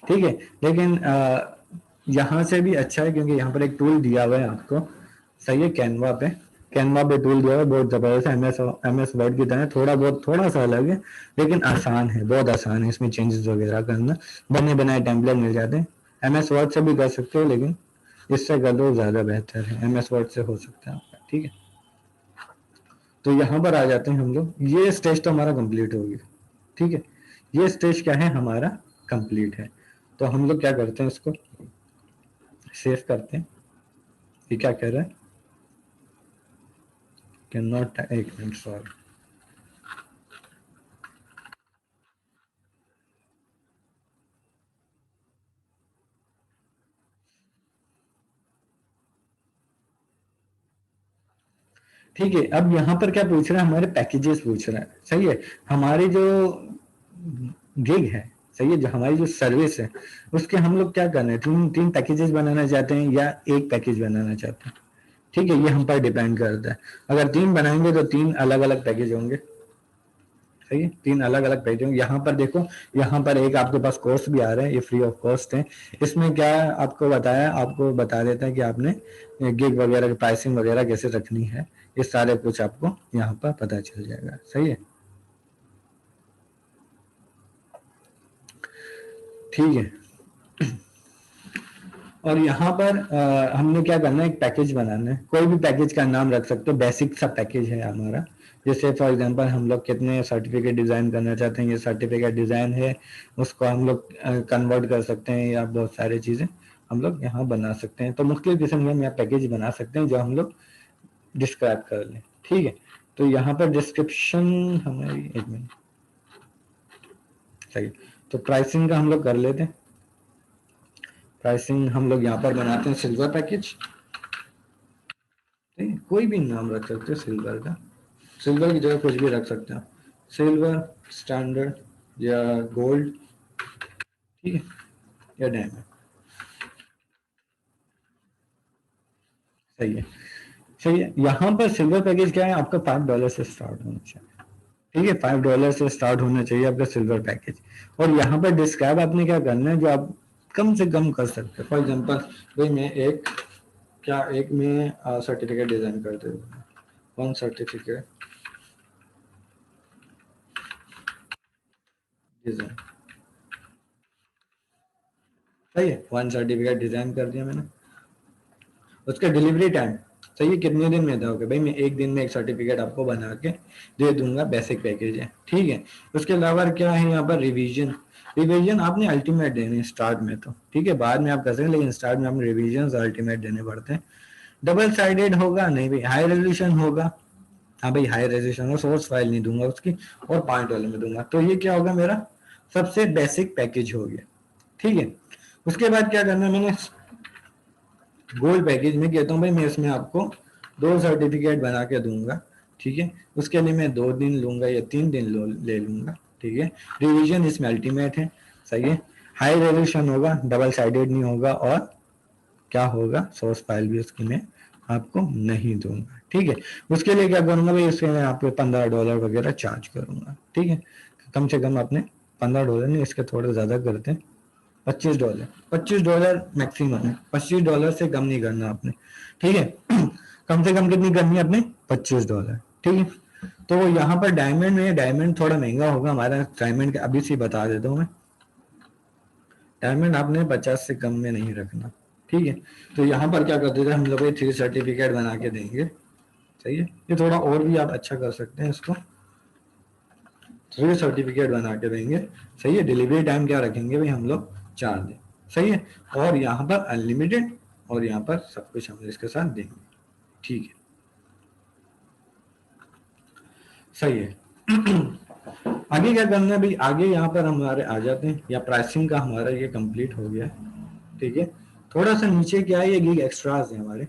ठीक है। लेकिन यहाँ से भी अच्छा है क्योंकि यहाँ पर एक टूल दिया हुआ है आपको, सही है, कैनवा पे, कैनवा पे टूल दिया हुआ है, बहुत जबरदस्त है, MS वर्ड की तरह थोड़ा बहुत थोड़ा सा अलग है, लेकिन आसान है, बहुत आसान है इसमें चेंजेस वगैरह करना, बने बनाए टेम्पलेट मिल जाते हैं। MS वर्ड से भी कर सकते हो, लेकिन इससे कर दो ज्यादा बेहतर है, MS वर्ड से हो सकता है आपका, ठीक है। तो यहाँ पर आ जाते हैं हम लोग, ये स्टेज तो हमारा कंप्लीट हो गया, ठीक है। ये स्टेज क्या है हमारा, कंप्लीट है। तो हम लोग क्या करते हैं, इसको सेव करते हैं। ये क्या कह रहा है, कैन नॉट, एक मिनट सॉरी, ठीक है। अब यहाँ पर क्या पूछ रहा है, हमारे पैकेजेस पूछ रहा है, सही है। हमारी जो गिग है, सही है, जो हमारी जो सर्विस है उसके हम लोग क्या करना है, तीन तीन पैकेजेस बनाना चाहते हैं या एक पैकेज बनाना चाहते हैं, ठीक है। ये हम पर डिपेंड करता है, अगर 3 बनाएंगे तो 3 अलग अलग पैकेज होंगे, सही है, 3 अलग अलग पैकेज होंगे। यहाँ पर देखो, यहाँ पर एक आपके पास कोर्स भी आ रहा है, ये फ्री ऑफ कॉस्ट है। इसमें क्या आपको बताया, आपको बता देता है कि आपने गिग वगैरह की प्राइसिंग वगैरह कैसे रखनी है, ये सारे कुछ आपको यहाँ पर पता चल जाएगा, सही है, ठीक है। और यहाँ पर हमने क्या करना है, एक पैकेज बनाना है, कोई भी पैकेज का नाम रख सकते हो, बेसिक सा पैकेज है हमारा। जैसे फॉर एग्जांपल हम लोग कितने सर्टिफिकेट डिजाइन करना चाहते हैं, ये सर्टिफिकेट डिजाइन है, उसको हम लोग कन्वर्ट कर सकते हैं, या बहुत सारी चीजें हम लोग यहाँ बना सकते हैं। तो मुख्तलिफ किस्म के हम यहाँ पैकेज बना सकते हैं जो हम लोग डिस्क्राइब कर लें, ठीक है। तो यहाँ पर डिस्क्रिप्शन हमारी, एक मिनट, सही, तो प्राइसिंग का हम लोग कर लेते हैं। प्राइसिंग हम लोग यहाँ पर बनाते हैं सिल्वर पैकेज, कोई भी नाम रख सकते हो सिल्वर का, सिल्वर की जगह कुछ भी रख सकते हो, सिल्वर स्टैंडर्ड या गोल्ड, ठीक है, या डायमंड, सही है, सही है। यहाँ पर सिल्वर पैकेज क्या है, आपका $5 से स्टार्ट होना चाहिए, ठीक है, $5 से स्टार्ट होना चाहिए आपका सिल्वर पैकेज। और यहाँ पर डिस्क्राइब आपने क्या करना है, जो आप कम से कम कर सकते हैं। फॉर एग्जाम्पल भाई मैं एक, क्या एक में सर्टिफिकेट डिजाइन करते हुए, वन सर्टिफिकेट डिजाइन, सही है, वन सर्टिफिकेट डिजाइन कर दिया मैंने। उसका डिलीवरी टाइम सही है, कितने दिन में दोगे भाई? मैं एक दिन में एक सर्टिफिकेट आपको बना के दे दूंगा, बेसिक पैकेज है, ठीक है। उसके अलावा क्या है यहाँ पर, रिवीजन। रिवीजन आपने अल्टीमेट देने स्टार्ट में तो, ठीक है, बाद में आप कर सकते, लेकिन स्टार्ट में आपने रिवीजन अल्टीमेट देने पड़ते हैं। डबल साइडेड होगा नहीं भाई, हाई रेजोल्यूशन होगा, हाँ भाई हाई रेजोल्यूशन है, सोर्स फाइल नहीं दूंगा उसकी, और $5 में दूंगा। तो ये क्या होगा, मेरा सबसे बेसिक पैकेज हो गया, ठीक है। उसके बाद क्या करना है, मैंने गोल्ड पैकेज में कहता हूँ भाई मैं इसमें आपको 2 सर्टिफिकेट बना के दूंगा, ठीक है। उसके लिए मैं 2 दिन लूंगा या 3 दिन ले लूंगा, ठीक है। रिवीजन इसमें अल्टीमेट है, सही है। हाई रेजोल्यूशन होगा, डबल साइडेड नहीं होगा, और क्या होगा, सोर्स फाइल भी उसकी मैं आपको नहीं दूंगा, ठीक है। उसके लिए क्या करूंगा भाई, इसके मैं आपको $15 वगैरह चार्ज करूंगा, ठीक है। कम से कम आपने $15 नहीं, इसके थोड़ा ज्यादा करते हैं, $25। $25 मैक्सिमम है, $25 से कम नहीं करना आपने, ठीक है। कम से कम कितनी करनी है आपने, $25, ठीक है। तो यहाँ पर डायमंड में, डायमंड थोड़ा महंगा होगा हमारा, डायमंड अभी से बता देता हूँ मैं, डायमंड आपने 50 से कम में नहीं रखना, ठीक है। तो यहाँ पर क्या करते थे हम लोग, 3 सर्टिफिकेट बना के देंगे, सही है। ये थोड़ा और भी आप अच्छा कर सकते हैं इसको, 3 सर्टिफिकेट बना के देंगे, सही है। डिलीवरी टाइम क्या रखेंगे भाई हम लोग, 4 दिन, सही है। और यहाँ पर अनलिमिटेड, और यहाँ पर सब कुछ हम इसके साथ देंगे, ठीक है, सही है। आगे क्या करना है भाई, आगे यहाँ पर हमारे आ जाते हैं, या प्राइसिंग का हमारा ये कंप्लीट हो गया है, ठीक है। थोड़ा सा नीचे क्या है, ये गिग एक्स्ट्रास है हमारे,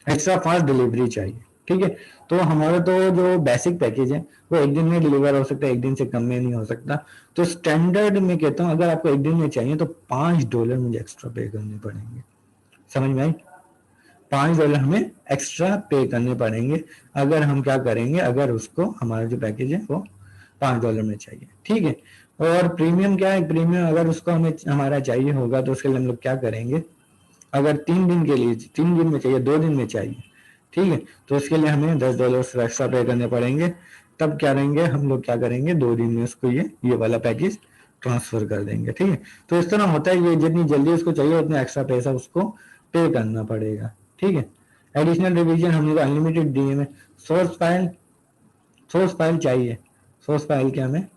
एक्स्ट्रा फास्ट डिलीवरी चाहिए, ठीक है। तो हमारा तो जो बेसिक पैकेज है वो एक दिन में डिलीवर हो सकता है, एक दिन से कम में नहीं हो सकता। तो स्टैंडर्ड में कहता हूँ, अगर आपको एक दिन में चाहिए तो $5 मुझे एक्स्ट्रा पे करने पड़ेंगे, समझ में आई? $5 हमें एक्स्ट्रा पे करने पड़ेंगे, अगर हम क्या करेंगे, अगर उसको हमारा जो पैकेज है वो $5 में चाहिए, ठीक है। और प्रीमियम क्या है, प्रीमियम अगर उसको हमें हमारा चाहिए होगा तो उसके लिए हम लोग क्या करेंगे, अगर 3 दिन के लिए, 3 दिन में चाहिए, 2 दिन में चाहिए, ठीक है, तो उसके लिए हमें $10 एक्स्ट्रा पे करने पड़ेंगे। तब क्या करेंगे हम लोग, क्या करेंगे, 2 दिन में उसको ये वाला पैकेज ट्रांसफर कर देंगे, ठीक है। तो इस तरह होता है, ये जितनी जल्दी उसको चाहिए उतना एक्स्ट्रा पैसा उसको पे करना पड़ेगा, ठीक है। एडिशनल रिवीजन हमने तो अनलिमिटेड दिए में, सोर्स फाइल, सोर्स फाइल चाहिए, सोर्स फाइल के हमें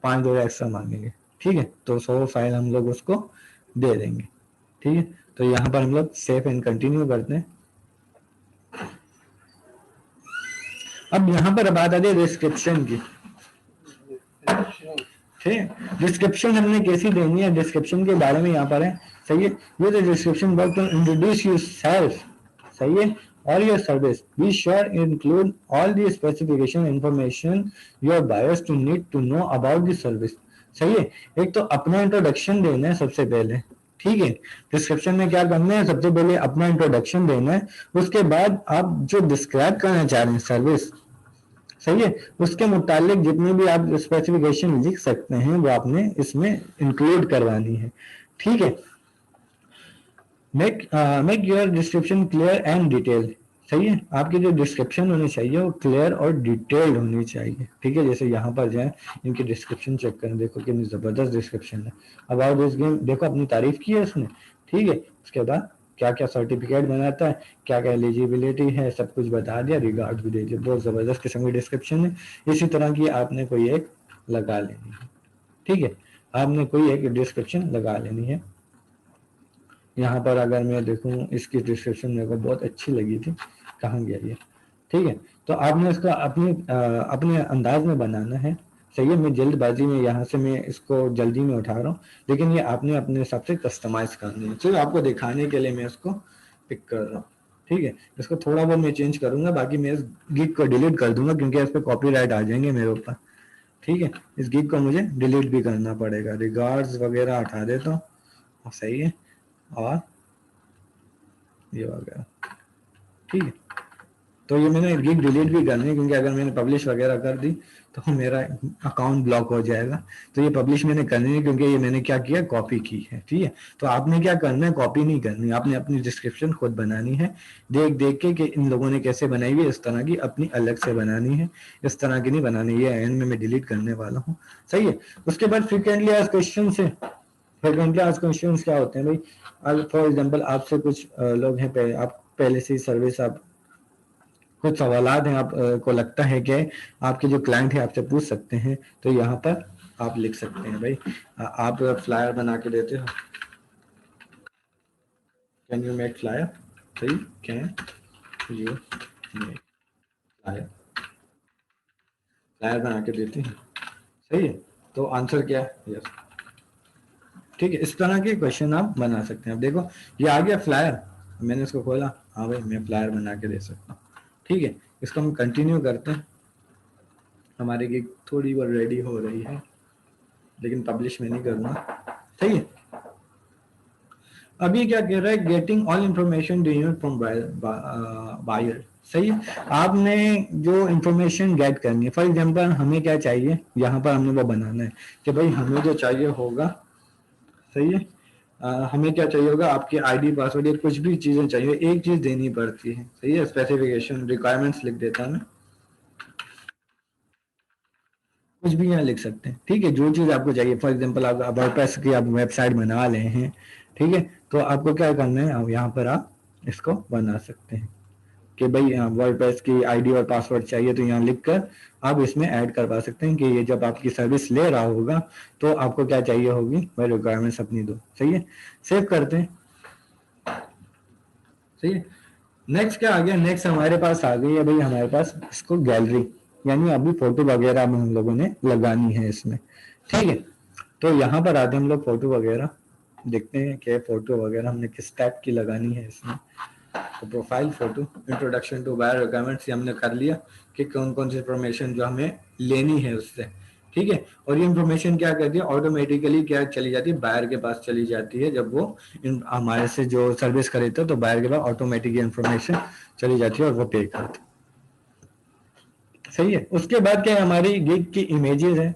$5 एक्स्ट्रा मांगेंगे, ठीक है। तो सोर्स फाइल हम लोग उसको दे देंगे, ठीक है। तो यहाँ पर हम लोग सेव एंड कंटिन्यू करते हैं। अब यहाँ पर बात आती है डिस्क्रिप्शन की, ठीक। डिस्क्रिप्शन हमने कैसी देनी है, डिस्क्रिप्शन के बारे में यहाँ पर है, सही है। ये तो description work to introduce yourself, सही है, और your service, be sure include all the specification information your buyers to need to know about the service, सही है। एक तो अपना इंट्रोडक्शन देना है सबसे पहले, ठीक है। डिस्क्रिप्शन में क्या करना है, सबसे पहले अपना इंट्रोडक्शन देना है, उसके बाद आप जो डिस्क्राइब करना चाह रहे हैं सर्विस, सही है, उसके मुतालिक जितनी भी आप स्पेसिफिकेशन लिख सकते हैं वो आपने इसमें इंक्लूड करवानी है, ठीक है। Make your description clear and detailed, सही है। आपकी जो डिस्क्रिप्शन होनी चाहिए वो क्लियर और डिटेल्ड होनी चाहिए, ठीक है। जैसे यहाँ पर जाए, इनकी डिस्क्रिप्शन चेक करें, देखो कितनी जबरदस्त डिस्क्रिप्शन है। अबाउट दिस गेम देखो, अपनी तारीफ की है इसने, ठीक है। उसके बाद क्या क्या सर्टिफिकेट बनाता है, क्या क्या एलिजिबिलिटी है, सब कुछ बता दिया, रिगार्ड भी दे दिया, बहुत जबरदस्त किस्म की डिस्क्रिप्शन है। इसी तरह की आपने कोई एक लगा लेनी है, ठीक है। आपने कोई एक डिस्क्रिप्शन लगा लेनी है। यहाँ पर अगर मैं देखूँ, इसकी डिस्क्रिप्शन मेरे को बहुत अच्छी लगी थी, कहाँ गया ये, ठीक है। तो आपने इसका अपने अंदाज में बनाना है, सही है। मैं जल्दबाजी में यहाँ से मैं इसको जल्दी में उठा रहा हूँ, लेकिन ये आपने अपने हिसाब से कस्टमाइज करनी है, सिर्फ आपको दिखाने के लिए मैं इसको पिक कर रहा हूँ, ठीक है। इसको थोड़ा बहुत मैं चेंज करूंगा, बाकी मैं इस गिग को डिलीट कर दूंगा क्योंकि इस पर कॉपीराइट आ जाएंगे मेरे ऊपर, ठीक है। इस गिग को मुझे डिलीट भी करना पड़ेगा, रिगार्ड्स वगैरह हटा देता हूँ, सही है, और ये वगैरह, ठीक है। तो ये मैंने गिग डिलीट भी करनी है क्योंकि अगर मैंने पब्लिश वगैरह कर दी तो मेरा अकाउंट ब्लॉक हो जाएगा। तो ये पब्लिश मैंने करनी है क्योंकि ये मैंने क्या किया, कॉपी की है, ठीक है। तो आपने क्या करना है, कॉपी नहीं करनी, आपने अपनी डिस्क्रिप्शन खुद बनानी है, देख देख के कि इन लोगों ने कैसे बनाई हुई है, इस तरह की अपनी अलग से बनानी है, इस तरह की नहीं बनानी है। एंड में मैं डिलीट करने वाला हूँ, सही है। उसके बाद फ्रीक्वेंटली आस्क्ड क्वेश्चन से, फ्रीक्वेंटली आस्क्ड क्वेश्चन क्या होते हैं भाई, फॉर एग्जाम्पल आपसे कुछ लोग हैं, आप पहले से ही सर्विस आप कुछ सवालात हैं आप को लगता है कि आपके जो क्लाइंट है आपसे पूछ सकते हैं, तो यहाँ पर आप लिख सकते हैं। भाई आप फ्लायर बना के देते हो, कैन यू मेक फ्लायर, सही, can you make flyer, flyer बना के देते हैं, सही है। तो आंसर क्या है, यस। ठीक है, इस तरह के क्वेश्चन आप बना सकते हैं। अब देखो ये आ गया फ्लायर, मैंने इसको खोला, हाँ भाई मैं फ्लायर बना के दे सकता हूँ। ठीक है, इसको हम कंटिन्यू करते हैं। हमारी गिग थोड़ी वो रेडी हो रही है, लेकिन पब्लिश मैं नहीं करूँगा, सही है। अभी क्या कह रहा है, getting all information delivered from buyer, सही है। आपने जो इंफॉर्मेशन गेट करनी है, फॉर एग्जांपल हमें क्या चाहिए, यहाँ पर हमने वो बनाना है कि भाई हमें जो चाहिए होगा, सही है, हमें क्या चाहिए होगा, आपकी आईडी पासवर्ड या कुछ भी चीजें चाहिए, एक चीज देनी पड़ती है, सही है। स्पेसिफिकेशन रिक्वायरमेंट्स लिख देता हूँ मैं, कुछ भी यहाँ लिख सकते हैं। ठीक है, जो चीज आपको चाहिए, फॉर एग्जांपल आप वर्डप्रेस की आप वेबसाइट बना रहे हैं, ठीक है, तो आपको क्या करना है, आप यहाँ पर आप इसको बना सकते हैं कि भाई वर्डप्रेस की आईडी और पासवर्ड चाहिए, तो यहाँ लिखकर आप इसमें ऐड करवा सकते हैं कि ये जब आपकी सर्विस ले रहा होगा तो आपको क्या चाहिए होगी, भाई रिक्वायरमेंट्स अपनी दो, सही है। सेव करते हैं, सही है। नेक्स्ट क्या आ गया, नेक्स्ट हमारे पास आ गई है भाई, हमारे पास इसको गैलरी, यानी अभी फोटो वगैरह हम लोगों ने लगानी है इसमें, ठीक है। तो यहाँ पर आते हम लोग फोटो वगैरह देखते हैं कि फोटो वगैरह हमने किस टाइप की लगानी है इसमें। तो profile photo, introduction to buyer requirements हमने कर लिया कि कौन कौन सी इंफॉर्मेशन जो हमें लेनी है उससे, ठीक है। और ये इंफॉर्मेशन क्या करती है, ऑटोमेटिकली क्या चली जाती है, बायर के पास चली जाती है। जब वो हमारे से जो सर्विस खरीदते तो बायर के पास ऑटोमेटिक इंफॉर्मेशन चली जाती है और वो पे करते, सही है। उसके बाद क्या है, हमारी गिग की इमेजेस है,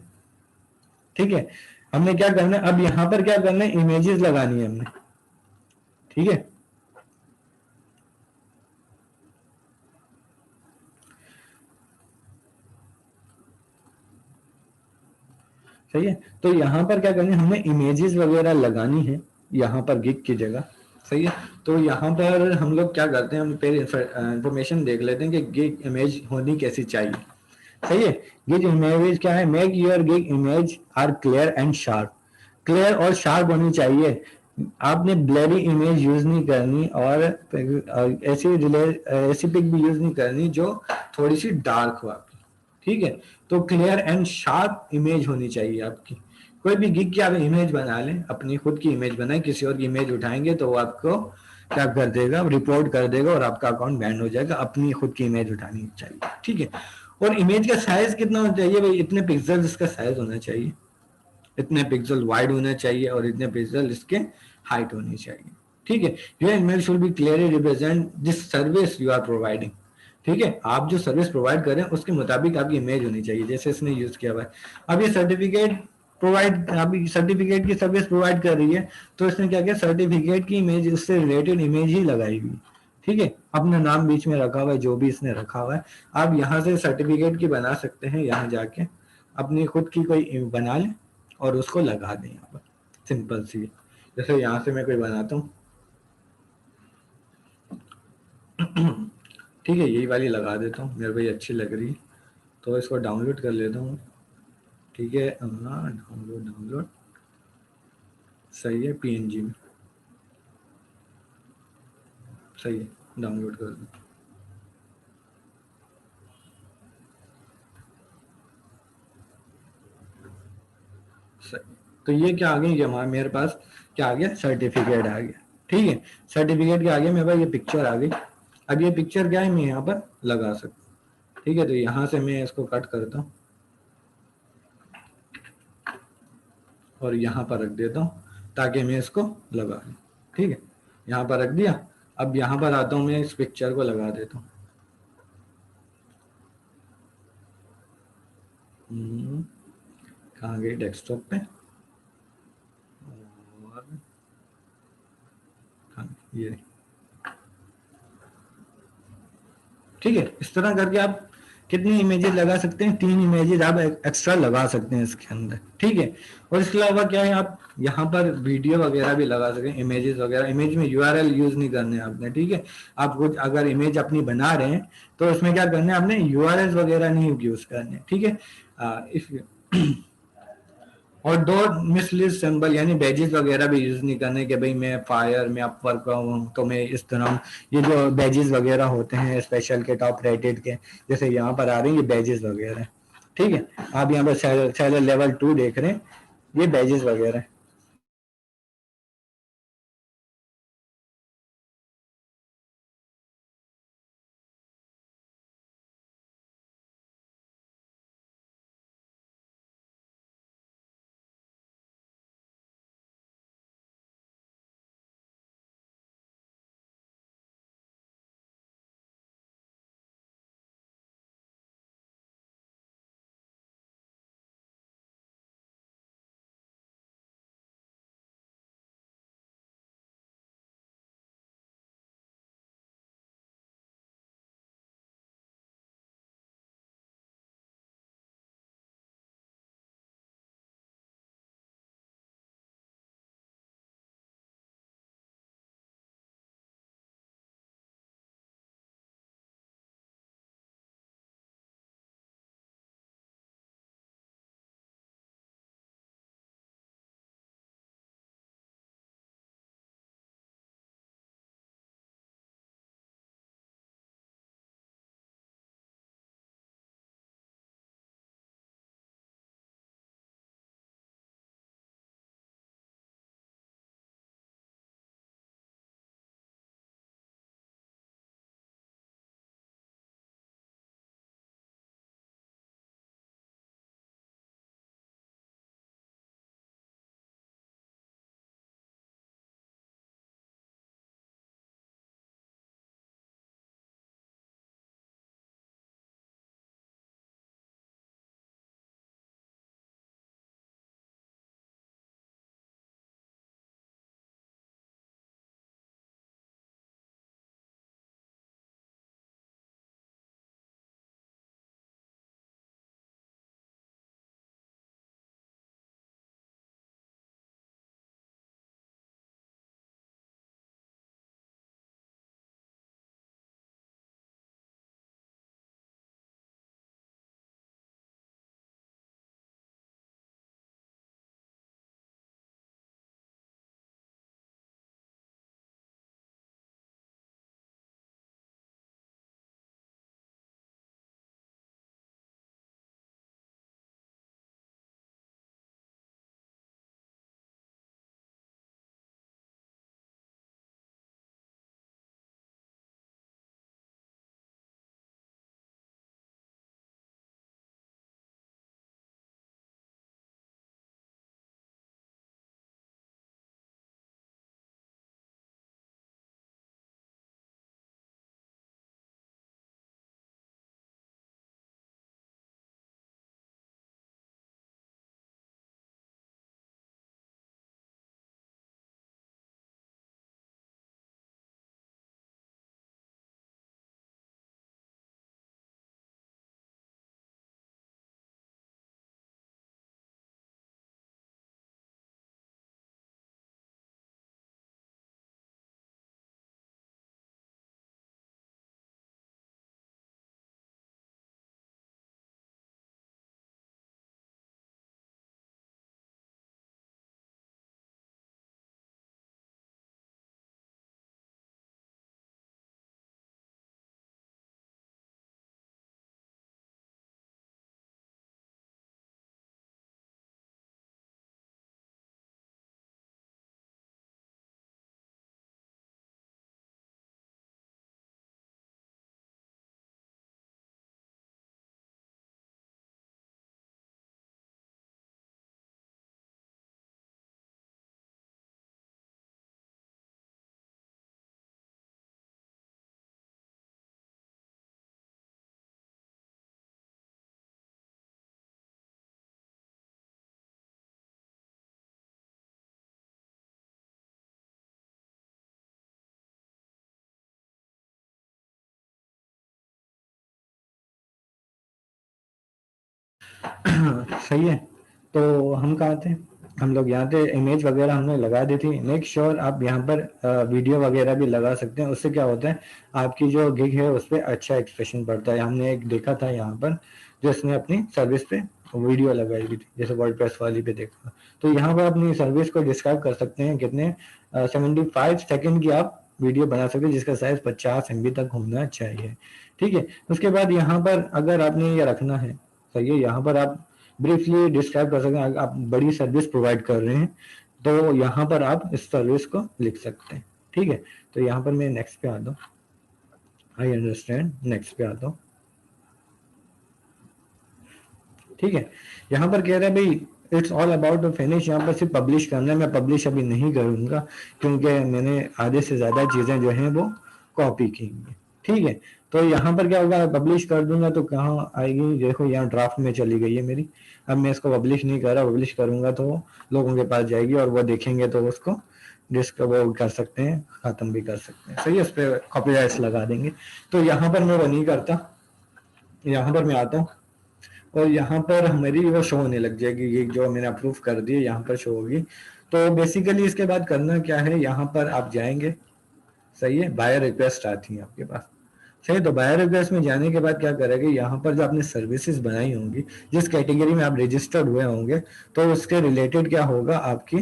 ठीक है। हमने क्या करना है, अब यहाँ पर क्या करना है, इमेजेस लगानी है हमने, ठीक है। सही है, तो यहाँ पर क्या करना है, हमें इमेजेस वगैरह लगानी है यहाँ पर गिग की जगह, सही है। तो यहाँ पर हम लोग क्या करते हैं, हम पहले इंफॉर्मेशन देख लेते हैं कि गिग इमेज होनी कैसी चाहिए, सही है। गिग इमेज क्या है, make your gig image are clear and sharp, clear और शार्प होनी चाहिए। आपने ब्लरी इमेज यूज नहीं करनी, और ऐसी पिक भी यूज नहीं करनी जो थोड़ी सी डार्क हो आपकी, ठीक है। तो क्लियर एंड शार्प इमेज होनी चाहिए आपकी। कोई भी गिग की आप इमेज बना लें, अपनी खुद की इमेज बनाए, किसी और की इमेज उठाएंगे तो वो आपको क्या कर देगा, रिपोर्ट कर देगा और आपका अकाउंट बैन हो जाएगा। अपनी खुद की इमेज उठानी चाहिए, ठीक है। और इमेज का साइज कितना होना चाहिए भाई, इतने पिक्सल इसका साइज होना चाहिए, इतने पिक्सल वाइड होना चाहिए और इतने पिक्सल इसके हाइट होनी चाहिए, ठीक है। Your image should be clearly represent this service you are providing, ठीक है। आप जो सर्विस प्रोवाइड कर रहे हैं उसके मुताबिक आपकी इमेज होनी चाहिए, जैसे इसने यूज किया हुआ है। अब ये सर्टिफिकेट प्रोवाइड, अभी सर्टिफिकेट की सर्विस प्रोवाइड कर रही है, तो इसने क्या किया, सर्टिफिकेट की इमेज, उससे रिलेटेड इमेज ही लगाई हुई, ठीक है। अपना नाम बीच में रखा हुआ है, जो भी इसने रखा हुआ है। आप यहाँ से सर्टिफिकेट की बना सकते हैं, यहाँ जाके अपनी खुद की कोई बना लें और उसको लगा दें यहाँ पर, सिंपल सी। जैसे यहाँ से मैं कोई बनाता हूँ, ठीक है, यही वाली लगा देता हूँ, मेरे को ये अच्छी लग रही है, तो इसको डाउनलोड कर लेता हूँ, ठीक है। डाउनलोड डाउनलोड, सही है, पीएनजी में, सही है, डाउनलोड कर दो, सही। तो ये क्या आ गया, ये हमारे मेरे पास क्या आ गया, सर्टिफिकेट आ गया, ठीक है। सर्टिफिकेट के आगे मेरे पास ये पिक्चर आ गई। अब ये पिक्चर क्या है, मैं यहाँ पर लगा सकता हूँ, ठीक है। तो यहाँ से मैं इसको कट करता हूँ और यहाँ पर रख देता हूँ ताकि मैं इसको लगा दूँ, ठीक है। यहाँ पर रख दिया। अब यहाँ पर आता हूँ, मैं इस पिक्चर को लगा देता हूँ। कहाँ गई, डेस्कटॉप पे, और ये, ठीक है। इस तरह करके आप कितनी इमेजेस लगा सकते हैं, 3 इमेजेस आप एक्स्ट्रा लगा सकते हैं इसके अंदर, ठीक है। और इसके अलावा क्या है, आप यहाँ पर वीडियो वगैरह भी लगा सकते हैं, इमेजेस वगैरह। इमेज में यूआरएल यूज नहीं करने आपने, ठीक है। आप कुछ अगर इमेज अपनी बना रहे हैं तो उसमें क्या करना है आपने, यूआरएल वगैरह नहीं यूज करने, ठीक है। इफ और दो मिसलीड सिंबल यानी बैजेस वगैरह भी यूज नहीं करने के भाई मैं फायर में अपवर्क का हूँ तो मैं इस तरह, ये जो बैजेस वगैरह होते हैं स्पेशल के, टॉप रेटेड के, जैसे यहाँ पर आ रहे हैं ये बैजेस वगैरह, ठीक है। आप यहाँ पर सेलर लेवल 2 देख रहे हैं, ये बैजेस वगैरह। सही है। तो हम कहाँ थे, हम लोग यहाँ थे, इमेज वगैरह हमने लगा दी थी। मेक श्योर आप यहाँ पर वीडियो वगैरह भी लगा सकते हैं, उससे क्या होता है आपकी जो गिग है उस पर अच्छा एक्सप्रेशन पड़ता है। हमने एक देखा था यहाँ पर जिसने अपनी सर्विस पे वीडियो लगाई हुई थी, जैसे वर्डप्रेस वाली पे देखा। तो यहाँ पर अपनी सर्विस को डिस्क्राइब कर सकते हैं, कितने 75 सेकेंड की आप वीडियो बना सकते हैं, जिसका साइज 50 MB तक होना चाहिए। ठीक है, उसके बाद यहाँ पर अगर आपने ये रखना है, सही है, यहाँ पर आप ब्रीफली डिस्क्राइब कर सकते हैं। आप बड़ी सर्विस प्रोवाइड कर रहे हैं तो यहाँ पर आप इस सर्विस को लिख सकते हैं। ठीक है, तो यहाँ पर मैं नेक्स्ट पे आता हूँ, आई अंडरस्टैंड, नेक्स्ट पे आता हूँ। ठीक है, यहाँ पर कह रहा है भाई it's all about the finish, यहाँ पर सिर्फ पब्लिश करना है। मैं पब्लिश अभी नहीं करूंगा क्योंकि मैंने आधे से ज्यादा चीजें जो हैं वो कॉपी की हैं। ठीक है, तो यहाँ पर क्या होगा, पब्लिश कर दूंगा तो कहाँ आएगी, देखो यहाँ ड्राफ्ट में चली गई है मेरी। अब मैं इसको पब्लिश नहीं कर रहा, पब्लिश करूंगा तो लोगों के पास जाएगी और वो देखेंगे तो उसको डिस्कवर कर सकते हैं, खत्म भी कर सकते हैं। सही है, उस पर कॉपीराइट्स लगा देंगे। तो यहाँ पर मैं वो नहीं करता, यहाँ पर मैं आता हूँ और यहाँ पर मेरी वो शो होने लग जाएगी, ये जो मैंने अप्रूव कर दी है यहाँ पर शो होगी। तो बेसिकली इसके बाद करना क्या है, यहाँ पर आप जाएंगे, सही है, बायर रिक्वेस्ट आती है आपके पास। सही, तो बायर रिक्वेस्ट में जाने के बाद क्या करेंगे, यहाँ पर जो आपने सर्विसेज बनाई होंगी, जिस कैटेगरी में आप रजिस्टर्ड हुए होंगे, तो उसके रिलेटेड क्या होगा आपकी,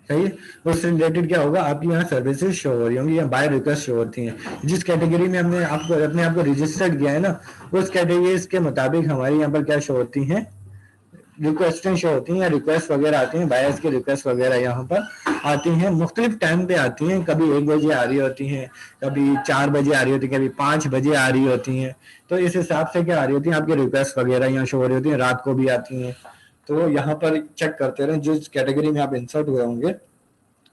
सही है, उससे रिलेटेड क्या होगा आपकी यहाँ सर्विसेज शो हो रही होंगी या बाय रिक्वेस्ट शो होती हैं। जिस कैटेगरी में हमने आपको अपने आप को रजिस्टर्ड किया है ना, उस कैटेगरी के मुताबिक हमारे यहाँ पर क्या शो होती हैं, रिक्वेस्टें शो होती हैं या रिक्वेस्ट वगैरह आती हैं, बायर्स की रिक्वेस्ट वगैरह यहाँ पर आती हैं, मुख्तलिफ टाइम पे आती हैं। कभी 1 बजे आ रही होती हैं, कभी 4 बजे आ रही होती है, कभी 5 बजे आ रही होती हैं। तो इस हिसाब से क्या आ रही होती है आपकी रिक्वेस्ट वगैरह यहाँ शो हो रही होती है, रात को भी आती हैं। तो यहाँ पर चेक करते रहें, जिस कैटेगरी में आप इंसर्ट हुए होंगे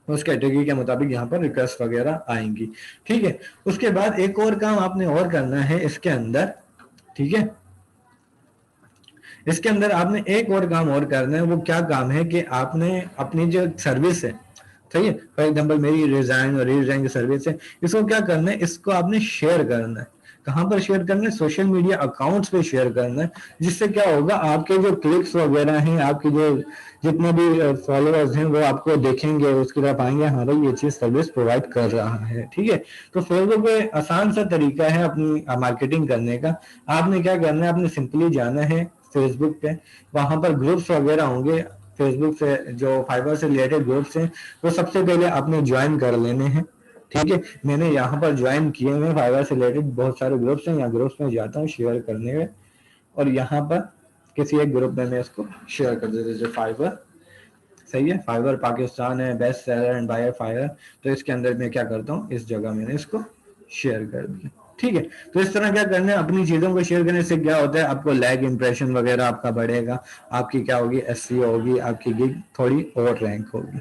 उस कैटेगरी के मुताबिक यहाँ पर रिक्वेस्ट वगैरह आएंगी। ठीक है, उसके बाद एक और काम आपने और करना है इसके अंदर। ठीक है, इसके अंदर आपने एक और काम और करना है। वो क्या काम है कि आपने अपनी जो सर्विस है, सही है, फॉर एग्जांपल मेरी रिजाइन और रीडिजाइन की सर्विस है, इसको क्या करना है, इसको आपने शेयर करना है। कहाँ पर शेयर करना है, सोशल मीडिया अकाउंट्स पे शेयर करना है। जिससे क्या होगा, आपके जो क्लिक्स वगैरह हैं, आपके जो जितने भी फॉलोअर्स हैं वो आपको देखेंगे, उसकी तरफ आएंगे, हाँ भाई ये चीज सर्विस प्रोवाइड कर रहा है। ठीक है, तो फेसबुक पे आसान सा तरीका है अपनी मार्केटिंग करने का। आपने क्या करना है, आपने सिंपली जाना है फेसबुक पे, वहां पर ग्रुप्स वगैरह होंगे फेसबुक से, जो फाइबर से रिलेटेड ग्रुप्स हैं, वो सबसे पहले आपने ज्वाइन कर लेने हैं। ठीक है, मैंने यहाँ पर ज्वाइन किए हुए फाइबर से रिलेटेड बहुत सारे ग्रुप्स हैं, यहाँ ग्रुप्स में जाता हूँ शेयर करने में, और यहाँ पर किसी एक ग्रुप में मैं इसको शेयर कर देता हूँ, जो फाइबर, सही है, फाइबर पाकिस्तान है, best seller and buyer Fiverr. तो इसके अंदर मैं क्या करता हूँ, इस जगह मैंने इसको शेयर कर दिया। ठीक है, तो इस तरह क्या करना है, अपनी चीजों को शेयर करने से क्या होता है, आपको लैग इंप्रेशन वगैरह आपका बढ़ेगा, आपकी क्या होगी, एसईओ होगी, आपकी गिग थोड़ी और रैंक होगी।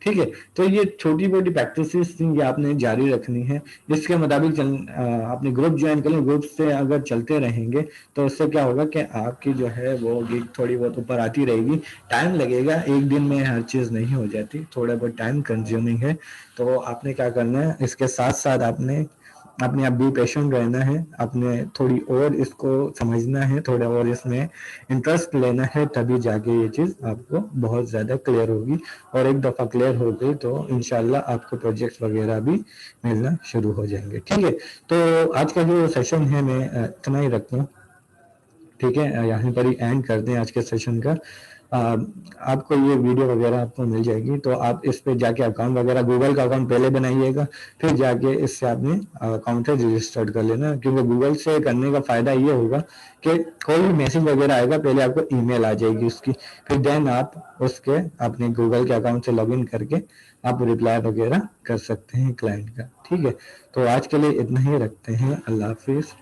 ठीक है, तो ये छोटी मोटी प्रैक्टिसेस थी, ये आपने जारी रखनी है। इसके मुताबिक अपने ग्रुप ज्वाइन कर लें, ग्रुप से अगर चलते रहेंगे तो उससे क्या होगा कि आपकी जो है वो गिग थोड़ी बहुत ऊपर आती रहेगी। टाइम लगेगा, एक दिन में हर चीज़ नहीं हो जाती, थोड़ा बहुत टाइम कंज्यूमिंग है। तो आपने क्या करना है, इसके साथ साथ आपने अपने आप भी पेशेंट रहना है, अपने थोड़ी और इसको समझना है, थोड़ा और इसमें इंटरेस्ट लेना है, तभी जाके ये चीज़ आपको बहुत ज़्यादा क्लियर होगी। और एक दफ़ा क्लियर हो गई तो इंशाल्लाह आपको प्रोजेक्ट्स वगैरह भी मिलना शुरू हो जाएंगे। ठीक है, तो आज का जो सेशन है मैं इतना ही रखता हूँ। ठीक है, यहाँ पर ही एंड कर दें आज के सेशन का। आपको ये वीडियो वगैरह आपको मिल जाएगी, तो आप इस पे जाके अकाउंट वगैरह, गूगल का अकाउंट पहले बनाइएगा, फिर जाके इससे आपने अकाउंट रजिस्टर्ड कर लेना। क्योंकि गूगल से करने का फायदा ये होगा कि कोई भी मैसेज वगैरह आएगा, पहले आपको ईमेल आ जाएगी उसकी, फिर देन आप उसके अपने गूगल के अकाउंट से लॉगिन करके आप रिप्लाई वगैरह कर सकते हैं क्लाइंट का। ठीक है, तो आज के लिए इतना ही रखते हैं, अल्लाह हाफिज।